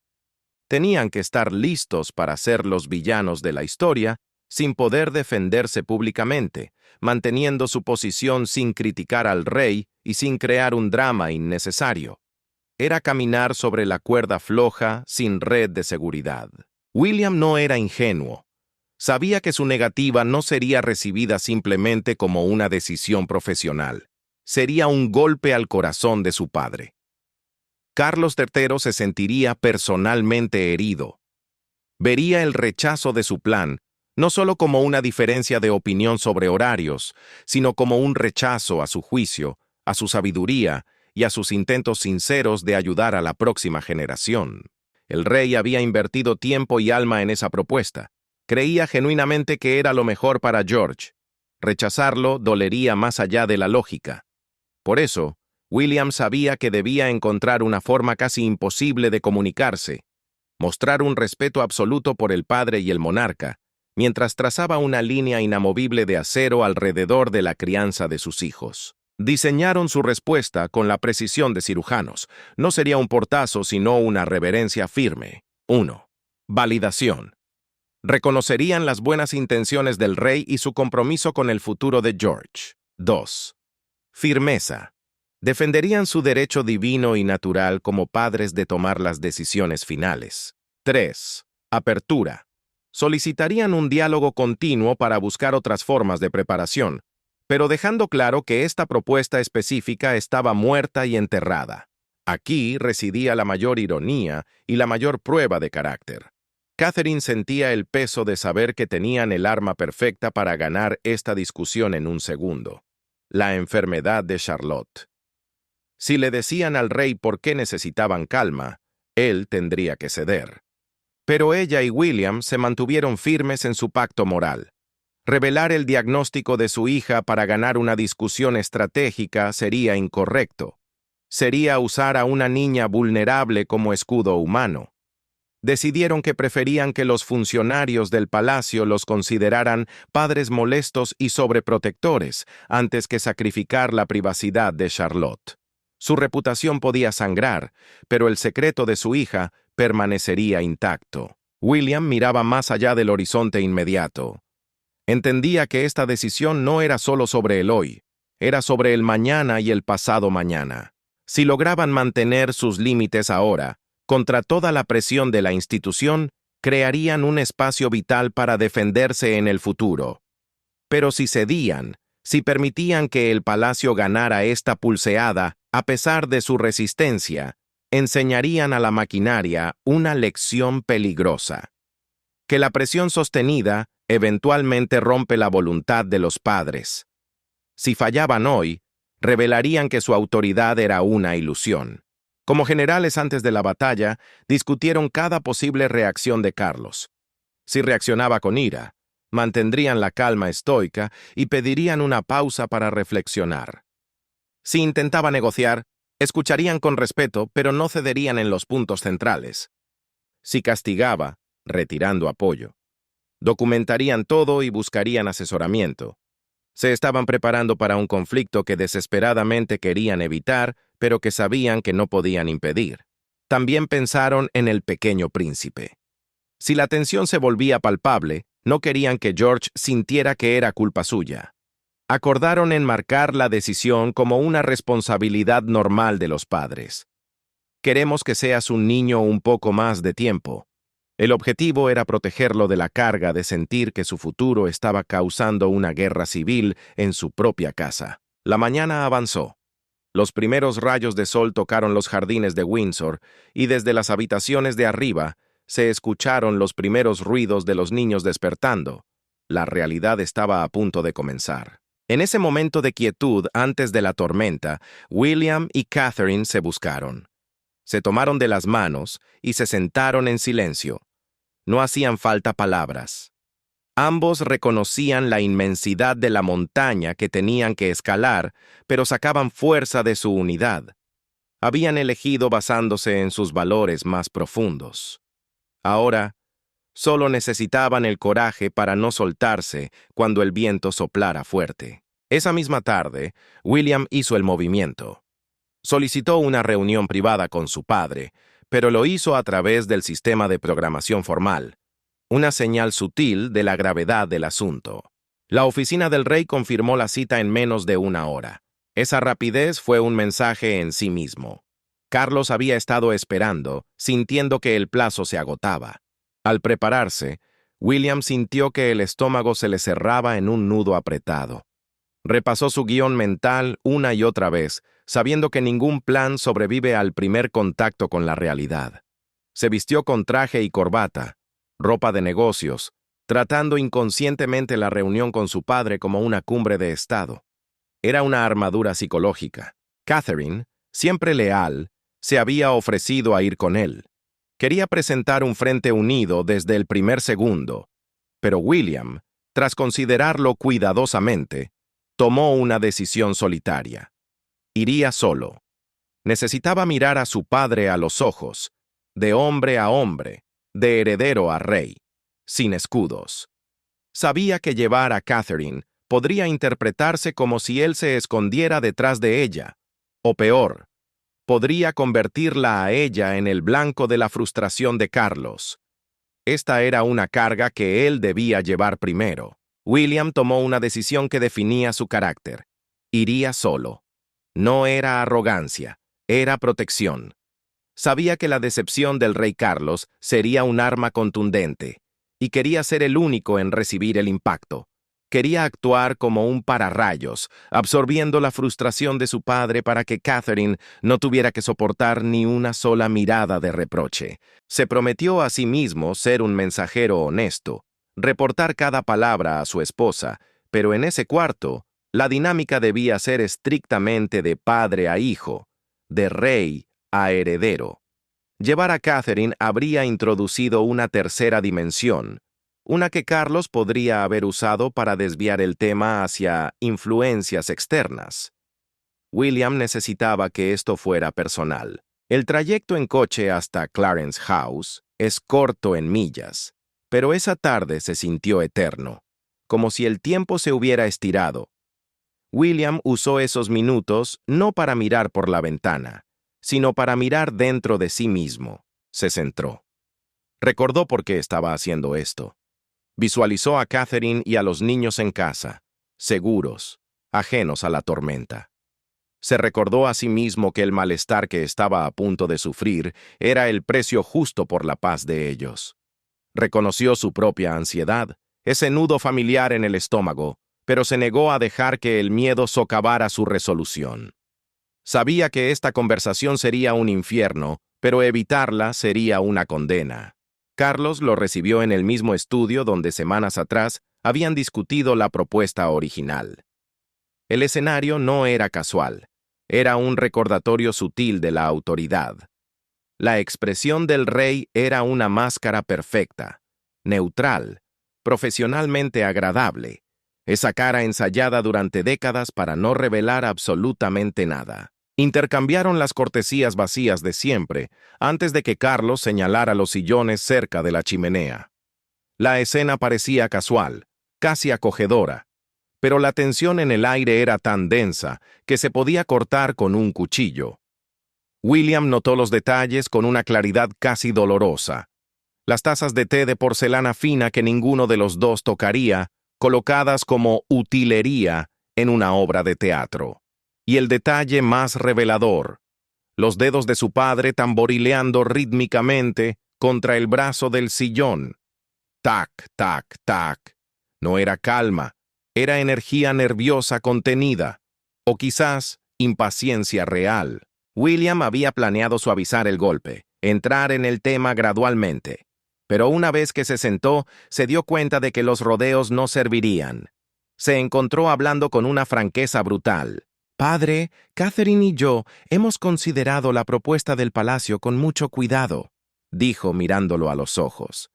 Speaker 1: Tenían que estar listos para ser los villanos de la historia, sin poder defenderse públicamente, manteniendo su posición sin criticar al rey y sin crear un drama innecesario. Era caminar sobre la cuerda floja, sin red de seguridad. William no era ingenuo. Sabía que su negativa no sería recibida simplemente como una decisión profesional. Sería un golpe al corazón de su padre. Carlos III se sentiría personalmente herido. Vería el rechazo de su plan, no solo como una diferencia de opinión sobre horarios, sino como un rechazo a su juicio, a su sabiduría y a sus intentos sinceros de ayudar a la próxima generación. El rey había invertido tiempo y alma en esa propuesta. Creía genuinamente que era lo mejor para George. Rechazarlo dolería más allá de la lógica. Por eso, William sabía que debía encontrar una forma casi imposible de comunicarse, mostrar un respeto absoluto por el padre y el monarca, mientras trazaba una línea inamovible de acero alrededor de la crianza de sus hijos. Diseñaron su respuesta con la precisión de cirujanos. No sería un portazo, sino una reverencia firme. 1. Validación. Reconocerían las buenas intenciones del rey y su compromiso con el futuro de George. 2. Firmeza. Defenderían su derecho divino y natural como padres de tomar las decisiones finales. 3. Apertura. Solicitarían un diálogo continuo para buscar otras formas de preparación, pero dejando claro que esta propuesta específica estaba muerta y enterrada. Aquí residía la mayor ironía y la mayor prueba de carácter. Catherine sentía el peso de saber que tenían el arma perfecta para ganar esta discusión en un segundo: la enfermedad de Charlotte. Si le decían al rey por qué necesitaban calma, él tendría que ceder. Pero ella y William se mantuvieron firmes en su pacto moral. Revelar el diagnóstico de su hija para ganar una discusión estratégica sería incorrecto. Sería usar a una niña vulnerable como escudo humano. Decidieron que preferían que los funcionarios del palacio los consideraran padres molestos y sobreprotectores antes que sacrificar la privacidad de Charlotte. Su reputación podía sangrar, pero el secreto de su hija permanecería intacto. William miraba más allá del horizonte inmediato. Entendía que esta decisión no era solo sobre el hoy, era sobre el mañana y el pasado mañana. Si lograban mantener sus límites ahora, contra toda la presión de la institución, crearían un espacio vital para defenderse en el futuro. Pero si cedían, si permitían que el palacio ganara esta pulseada, a pesar de su resistencia, enseñarían a la maquinaria una lección peligrosa. Que la presión sostenida eventualmente rompe la voluntad de los padres. Si fallaban hoy, revelarían que su autoridad era una ilusión. Como generales antes de la batalla, discutieron cada posible reacción de Carlos. Si reaccionaba con ira, mantendrían la calma estoica y pedirían una pausa para reflexionar. Si intentaba negociar, escucharían con respeto, pero no cederían en los puntos centrales. Si castigaba, retirando apoyo, documentarían todo y buscarían asesoramiento. Se estaban preparando para un conflicto que desesperadamente querían evitar, pero que sabían que no podían impedir. También pensaron en el pequeño príncipe. Si la tensión se volvía palpable, no querían que George sintiera que era culpa suya. Acordaron enmarcar la decisión como una responsabilidad normal de los padres. Queremos que seas un niño un poco más de tiempo. El objetivo era protegerlo de la carga de sentir que su futuro estaba causando una guerra civil en su propia casa. La mañana avanzó. Los primeros rayos de sol tocaron los jardines de Windsor y desde las habitaciones de arriba se escucharon los primeros ruidos de los niños despertando. La realidad estaba a punto de comenzar. En ese momento de quietud antes de la tormenta, William y Catherine se buscaron. Se tomaron de las manos y se sentaron en silencio. No hacían falta palabras. Ambos reconocían la inmensidad de la montaña que tenían que escalar, pero sacaban fuerza de su unidad. Habían elegido basándose en sus valores más profundos. Ahora, solo necesitaban el coraje para no soltarse cuando el viento soplara fuerte. Esa misma tarde, William hizo el movimiento. Solicitó una reunión privada con su padre, pero lo hizo a través del sistema de programación formal, una señal sutil de la gravedad del asunto. La oficina del rey confirmó la cita en menos de una hora. Esa rapidez fue un mensaje en sí mismo. Carlos había estado esperando, sintiendo que el plazo se agotaba. Al prepararse, William sintió que el estómago se le cerraba en un nudo apretado. Repasó su guión mental una y otra vez, sabiendo que ningún plan sobrevive al primer contacto con la realidad. Se vistió con traje y corbata, ropa de negocios, tratando inconscientemente la reunión con su padre como una cumbre de estado. Era una armadura psicológica. Catherine, siempre leal, se había ofrecido a ir con él. Quería presentar un frente unido desde el primer segundo, pero William, tras considerarlo cuidadosamente, tomó una decisión solitaria. Iría solo. Necesitaba mirar a su padre a los ojos, de hombre a hombre, de heredero a rey, sin escudos. Sabía que llevar a Catherine podría interpretarse como si él se escondiera detrás de ella, o peor, podría convertirla a ella en el blanco de la frustración de Carlos. Esta era una carga que él debía llevar primero. William tomó una decisión que definía su carácter. Iría solo. No era arrogancia, era protección. Sabía que la decepción del rey Carlos sería un arma contundente, y quería ser el único en recibir el impacto. Quería actuar como un pararrayos, absorbiendo la frustración de su padre para que Catherine no tuviera que soportar ni una sola mirada de reproche. Se prometió a sí mismo ser un mensajero honesto, reportar cada palabra a su esposa, pero en ese cuarto, la dinámica debía ser estrictamente de padre a hijo, de rey a heredero. Llevar a Catherine habría introducido una tercera dimensión, una que Carlos podría haber usado para desviar el tema hacia influencias externas. William necesitaba que esto fuera personal. El trayecto en coche hasta Clarence House es corto en millas, pero esa tarde se sintió eterno, como si el tiempo se hubiera estirado. William usó esos minutos no para mirar por la ventana, sino para mirar dentro de sí mismo. Se centró. Recordó por qué estaba haciendo esto. Visualizó a Catherine y a los niños en casa, seguros, ajenos a la tormenta. Se recordó a sí mismo que el malestar que estaba a punto de sufrir era el precio justo por la paz de ellos. Reconoció su propia ansiedad, ese nudo familiar en el estómago, pero se negó a dejar que el miedo socavara su resolución. Sabía que esta conversación sería un infierno, pero evitarla sería una condena. Carlos lo recibió en el mismo estudio donde semanas atrás habían discutido la propuesta original. El escenario no era casual, era un recordatorio sutil de la autoridad. La expresión del rey era una máscara perfecta, neutral, profesionalmente agradable, esa cara ensayada durante décadas para no revelar absolutamente nada. Intercambiaron las cortesías vacías de siempre antes de que Carlos señalara los sillones cerca de la chimenea. La escena parecía casual, casi acogedora, pero la tensión en el aire era tan densa que se podía cortar con un cuchillo. William notó los detalles con una claridad casi dolorosa. Las tazas de té de porcelana fina que ninguno de los dos tocaría, colocadas como utilería en una obra de teatro. Y el detalle más revelador, los dedos de su padre tamborileando rítmicamente contra el brazo del sillón. Tac, tac, tac. No era calma, era energía nerviosa contenida, o quizás impaciencia real. William había planeado suavizar el golpe, entrar en el tema gradualmente. Pero una vez que se sentó, se dio cuenta de que los rodeos no servirían. Se encontró hablando con una franqueza brutal. Padre, Catherine y yo hemos considerado la propuesta del palacio con mucho cuidado, dijo mirándolo a los ojos.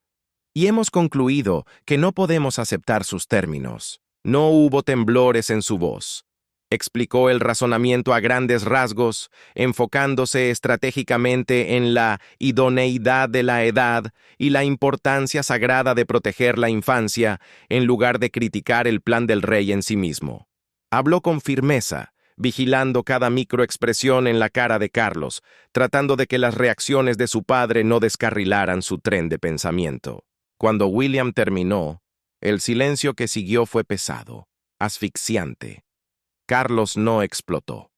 Speaker 1: Y hemos concluido que no podemos aceptar sus términos. No hubo temblores en su voz. Explicó el razonamiento a grandes rasgos, enfocándose estratégicamente en la idoneidad de la edad y la importancia sagrada de proteger la infancia, en lugar de criticar el plan del rey en sí mismo. Habló con firmeza, vigilando cada microexpresión en la cara de Carlos, tratando de que las reacciones de su padre no descarrilaran su tren de pensamiento. Cuando William terminó, el silencio que siguió fue pesado, asfixiante. Carlos no explotó.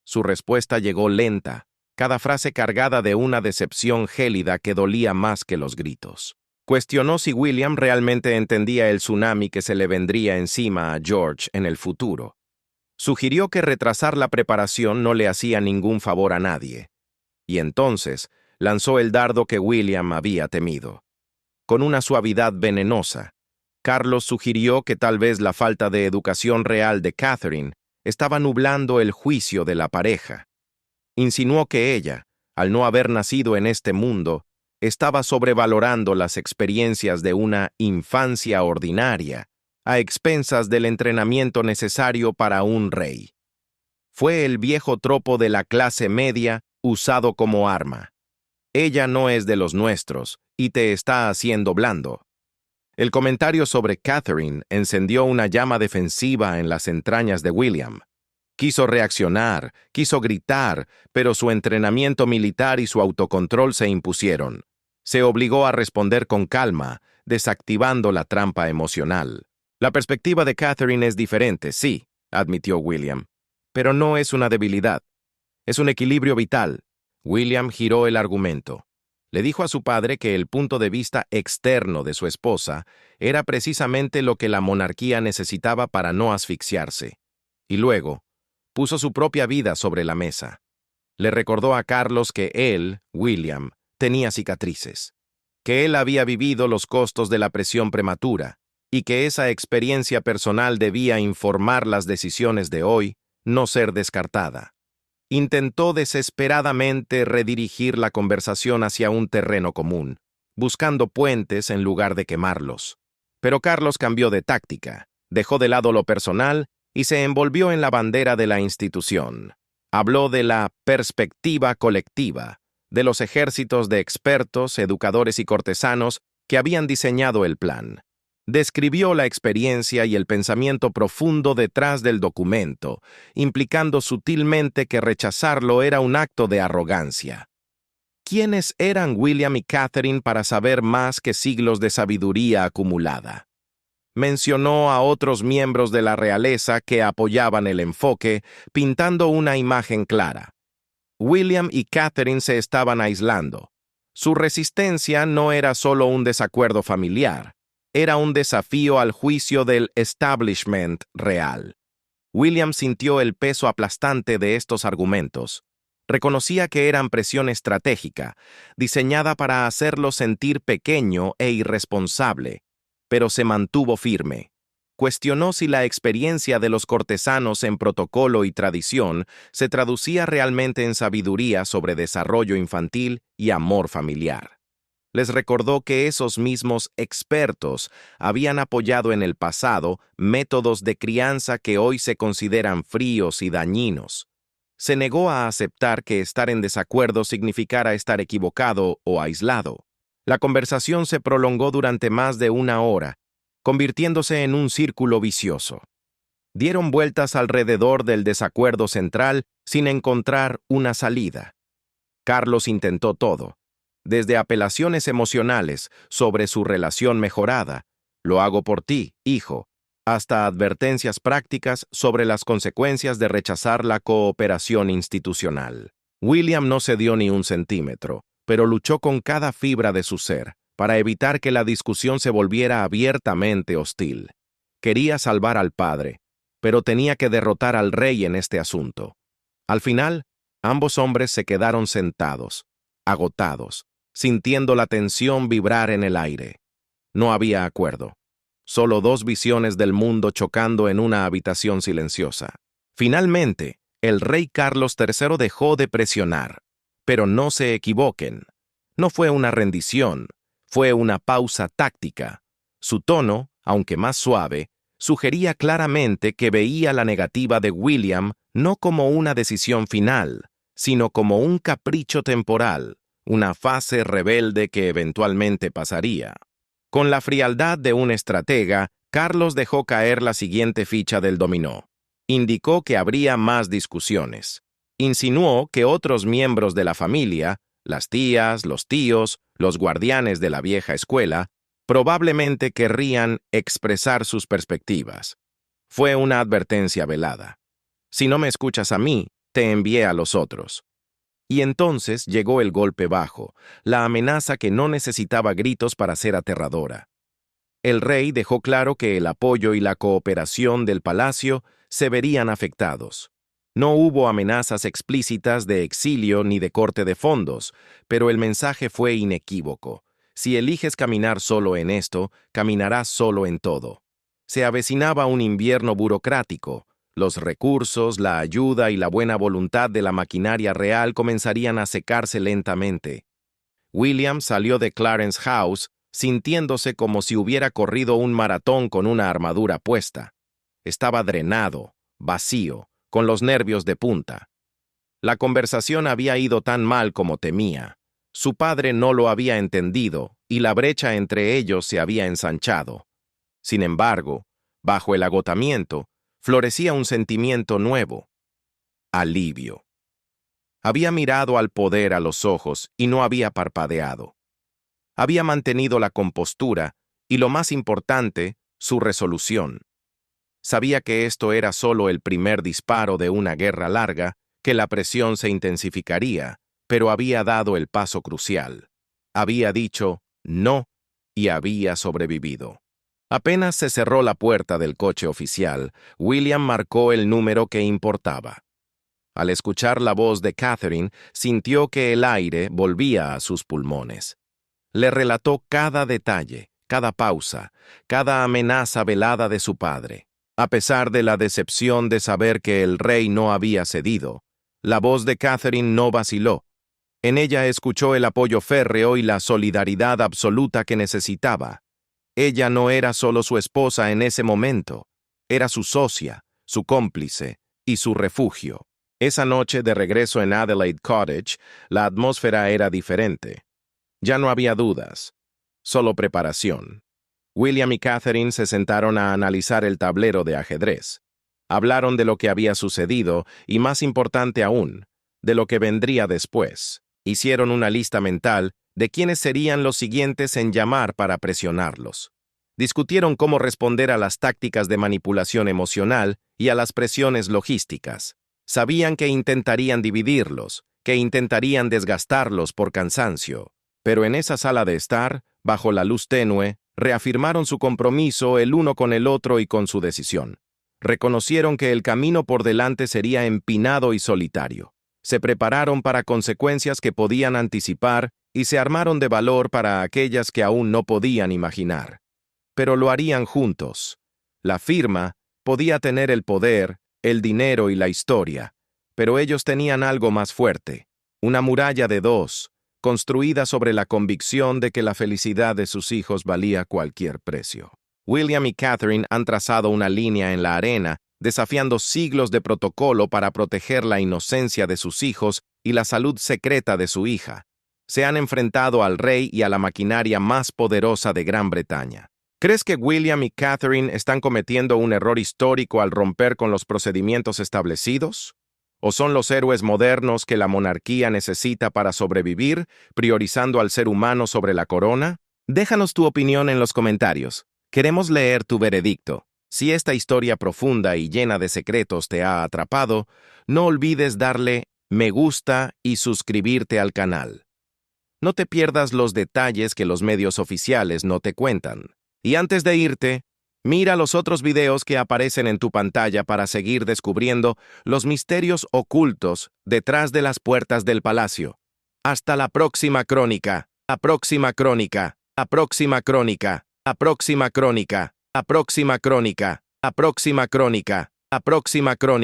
Speaker 1: Su respuesta llegó lenta, cada frase cargada de una decepción gélida que dolía más que los gritos. Cuestionó si William realmente entendía el tsunami que se le vendría encima a George en el futuro. Sugirió que retrasar la preparación no le hacía ningún favor a nadie. Y entonces lanzó el dardo que William había temido. Con una suavidad venenosa, Carlos sugirió que tal vez la falta de educación real de Catherine estaba nublando el juicio de la pareja. Insinuó que ella, al no haber nacido en este mundo, estaba sobrevalorando las experiencias de una infancia ordinaria, a expensas del entrenamiento necesario para un rey. Fue el viejo tropo de la clase media usado como arma. Ella no es de los nuestros y te está haciendo blando. El comentario sobre Catherine encendió una llama defensiva en las entrañas de William. Quiso reaccionar, quiso gritar, pero su entrenamiento militar y su autocontrol se impusieron. Se obligó a responder con calma, desactivando la trampa emocional. La perspectiva de Catherine es diferente, sí, admitió William, pero no es una debilidad. Es un equilibrio vital. William giró el argumento. Le dijo a su padre que el punto de vista externo de su esposa era precisamente lo que la monarquía necesitaba para no asfixiarse. Y luego, puso su propia vida sobre la mesa. Le recordó a Carlos que él, William, tenía cicatrices, que él había vivido los costos de la presión prematura, y que esa experiencia personal debía informar las decisiones de hoy, no ser descartada. Intentó desesperadamente redirigir la conversación hacia un terreno común, buscando puentes en lugar de quemarlos. Pero Carlos cambió de táctica, dejó de lado lo personal y se envolvió en la bandera de la institución. Habló de la perspectiva colectiva, de los ejércitos de expertos, educadores y cortesanos que habían diseñado el plan. Describió la experiencia y el pensamiento profundo detrás del documento, implicando sutilmente que rechazarlo era un acto de arrogancia. ¿Quiénes eran William y Catherine para saber más que siglos de sabiduría acumulada? Mencionó a otros miembros de la realeza que apoyaban el enfoque, pintando una imagen clara. William y Catherine se estaban aislando. Su resistencia no era solo un desacuerdo familiar, era un desafío al juicio del establishment real. William sintió el peso aplastante de estos argumentos. Reconocía que eran presión estratégica, diseñada para hacerlo sentir pequeño e irresponsable, pero se mantuvo firme. Cuestionó si la experiencia de los cortesanos en protocolo y tradición se traducía realmente en sabiduría sobre desarrollo infantil y amor familiar. Les recordó que esos mismos expertos habían apoyado en el pasado métodos de crianza que hoy se consideran fríos y dañinos. Se negó a aceptar que estar en desacuerdo significara estar equivocado o aislado. La conversación se prolongó durante más de una hora, convirtiéndose en un círculo vicioso. Dieron vueltas alrededor del desacuerdo central sin encontrar una salida. Carlos intentó todo, desde apelaciones emocionales sobre su relación mejorada, lo hago por ti, hijo, hasta advertencias prácticas sobre las consecuencias de rechazar la cooperación institucional. William no cedió ni un centímetro, pero luchó con cada fibra de su ser para evitar que la discusión se volviera abiertamente hostil. Quería salvar al padre, pero tenía que derrotar al rey en este asunto. Al final, ambos hombres se quedaron sentados, agotados, sintiendo la tensión vibrar en el aire. No había acuerdo. Solo dos visiones del mundo chocando en una habitación silenciosa. Finalmente, el rey Carlos III dejó de presionar. Pero no se equivoquen. No fue una rendición, fue una pausa táctica. Su tono, aunque más suave, sugería claramente que veía la negativa de William no como una decisión final, sino como un capricho temporal, una fase rebelde que eventualmente pasaría. Con la frialdad de un estratega, Carlos dejó caer la siguiente ficha del dominó. Indicó que habría más discusiones. Insinuó que otros miembros de la familia, las tías, los tíos, los guardianes de la vieja escuela, probablemente querrían expresar sus perspectivas. Fue una advertencia velada. Si no me escuchas a mí, te envié a los otros. Y entonces llegó el golpe bajo, la amenaza que no necesitaba gritos para ser aterradora. El rey dejó claro que el apoyo y la cooperación del palacio se verían afectados. No hubo amenazas explícitas de exilio ni de corte de fondos, pero el mensaje fue inequívoco. Si eliges caminar solo en esto, caminarás solo en todo. Se avecinaba un invierno burocrático. Los recursos, la ayuda y la buena voluntad de la maquinaria real comenzarían a secarse lentamente. William salió de Clarence House sintiéndose como si hubiera corrido un maratón con una armadura puesta. Estaba drenado, vacío, con los nervios de punta. La conversación había ido tan mal como temía. Su padre no lo había entendido y la brecha entre ellos se había ensanchado. Sin embargo, bajo el agotamiento, florecía un sentimiento nuevo: alivio. Había mirado al poder a los ojos y no había parpadeado. Había mantenido la compostura y, lo más importante, su resolución. Sabía que esto era solo el primer disparo de una guerra larga, que la presión se intensificaría, pero había dado el paso crucial. Había dicho no y había sobrevivido. Apenas se cerró la puerta del coche oficial, William marcó el número que importaba. Al escuchar la voz de Catherine, sintió que el aire volvía a sus pulmones. Le relató cada detalle, cada pausa, cada amenaza velada de su padre. A pesar de la decepción de saber que el rey no había cedido, la voz de Catherine no vaciló. En ella escuchó el apoyo férreo y la solidaridad absoluta que necesitaba. Ella no era solo su esposa en ese momento, era su socia, su cómplice y su refugio. Esa noche de regreso en Adelaide Cottage, la atmósfera era diferente. Ya no había dudas, solo preparación. William y Catherine se sentaron a analizar el tablero de ajedrez. Hablaron de lo que había sucedido y, más importante aún, de lo que vendría después. Hicieron una lista mental de quiénes serían los siguientes en llamar para presionarlos. Discutieron cómo responder a las tácticas de manipulación emocional y a las presiones logísticas. Sabían que intentarían dividirlos, que intentarían desgastarlos por cansancio. Pero en esa sala de estar, bajo la luz tenue, reafirmaron su compromiso el uno con el otro y con su decisión. Reconocieron que el camino por delante sería empinado y solitario. Se prepararon para consecuencias que podían anticipar y se armaron de valor para aquellas que aún no podían imaginar. Pero lo harían juntos. La firma podía tener el poder, el dinero y la historia, pero ellos tenían algo más fuerte, una muralla de dos, construida sobre la convicción de que la felicidad de sus hijos valía cualquier precio. William y Catherine han trazado una línea en la arena, desafiando siglos de protocolo para proteger la inocencia de sus hijos y la salud secreta de su hija. Se han enfrentado al rey y a la maquinaria más poderosa de Gran Bretaña. ¿Crees que William y Catherine están cometiendo un error histórico al romper con los procedimientos establecidos? ¿O son los héroes modernos que la monarquía necesita para sobrevivir, priorizando al ser humano sobre la corona? Déjanos tu opinión en los comentarios. Queremos leer tu veredicto. Si esta historia profunda y llena de secretos te ha atrapado, no olvides darle me gusta y suscribirte al canal. No te pierdas los detalles que los medios oficiales no te cuentan. Y antes de irte, mira los otros videos que aparecen en tu pantalla para seguir descubriendo los misterios ocultos detrás de las puertas del palacio. Hasta la próxima crónica, la próxima crónica, la próxima crónica, la próxima crónica, la próxima crónica, la próxima crónica, la próxima crónica.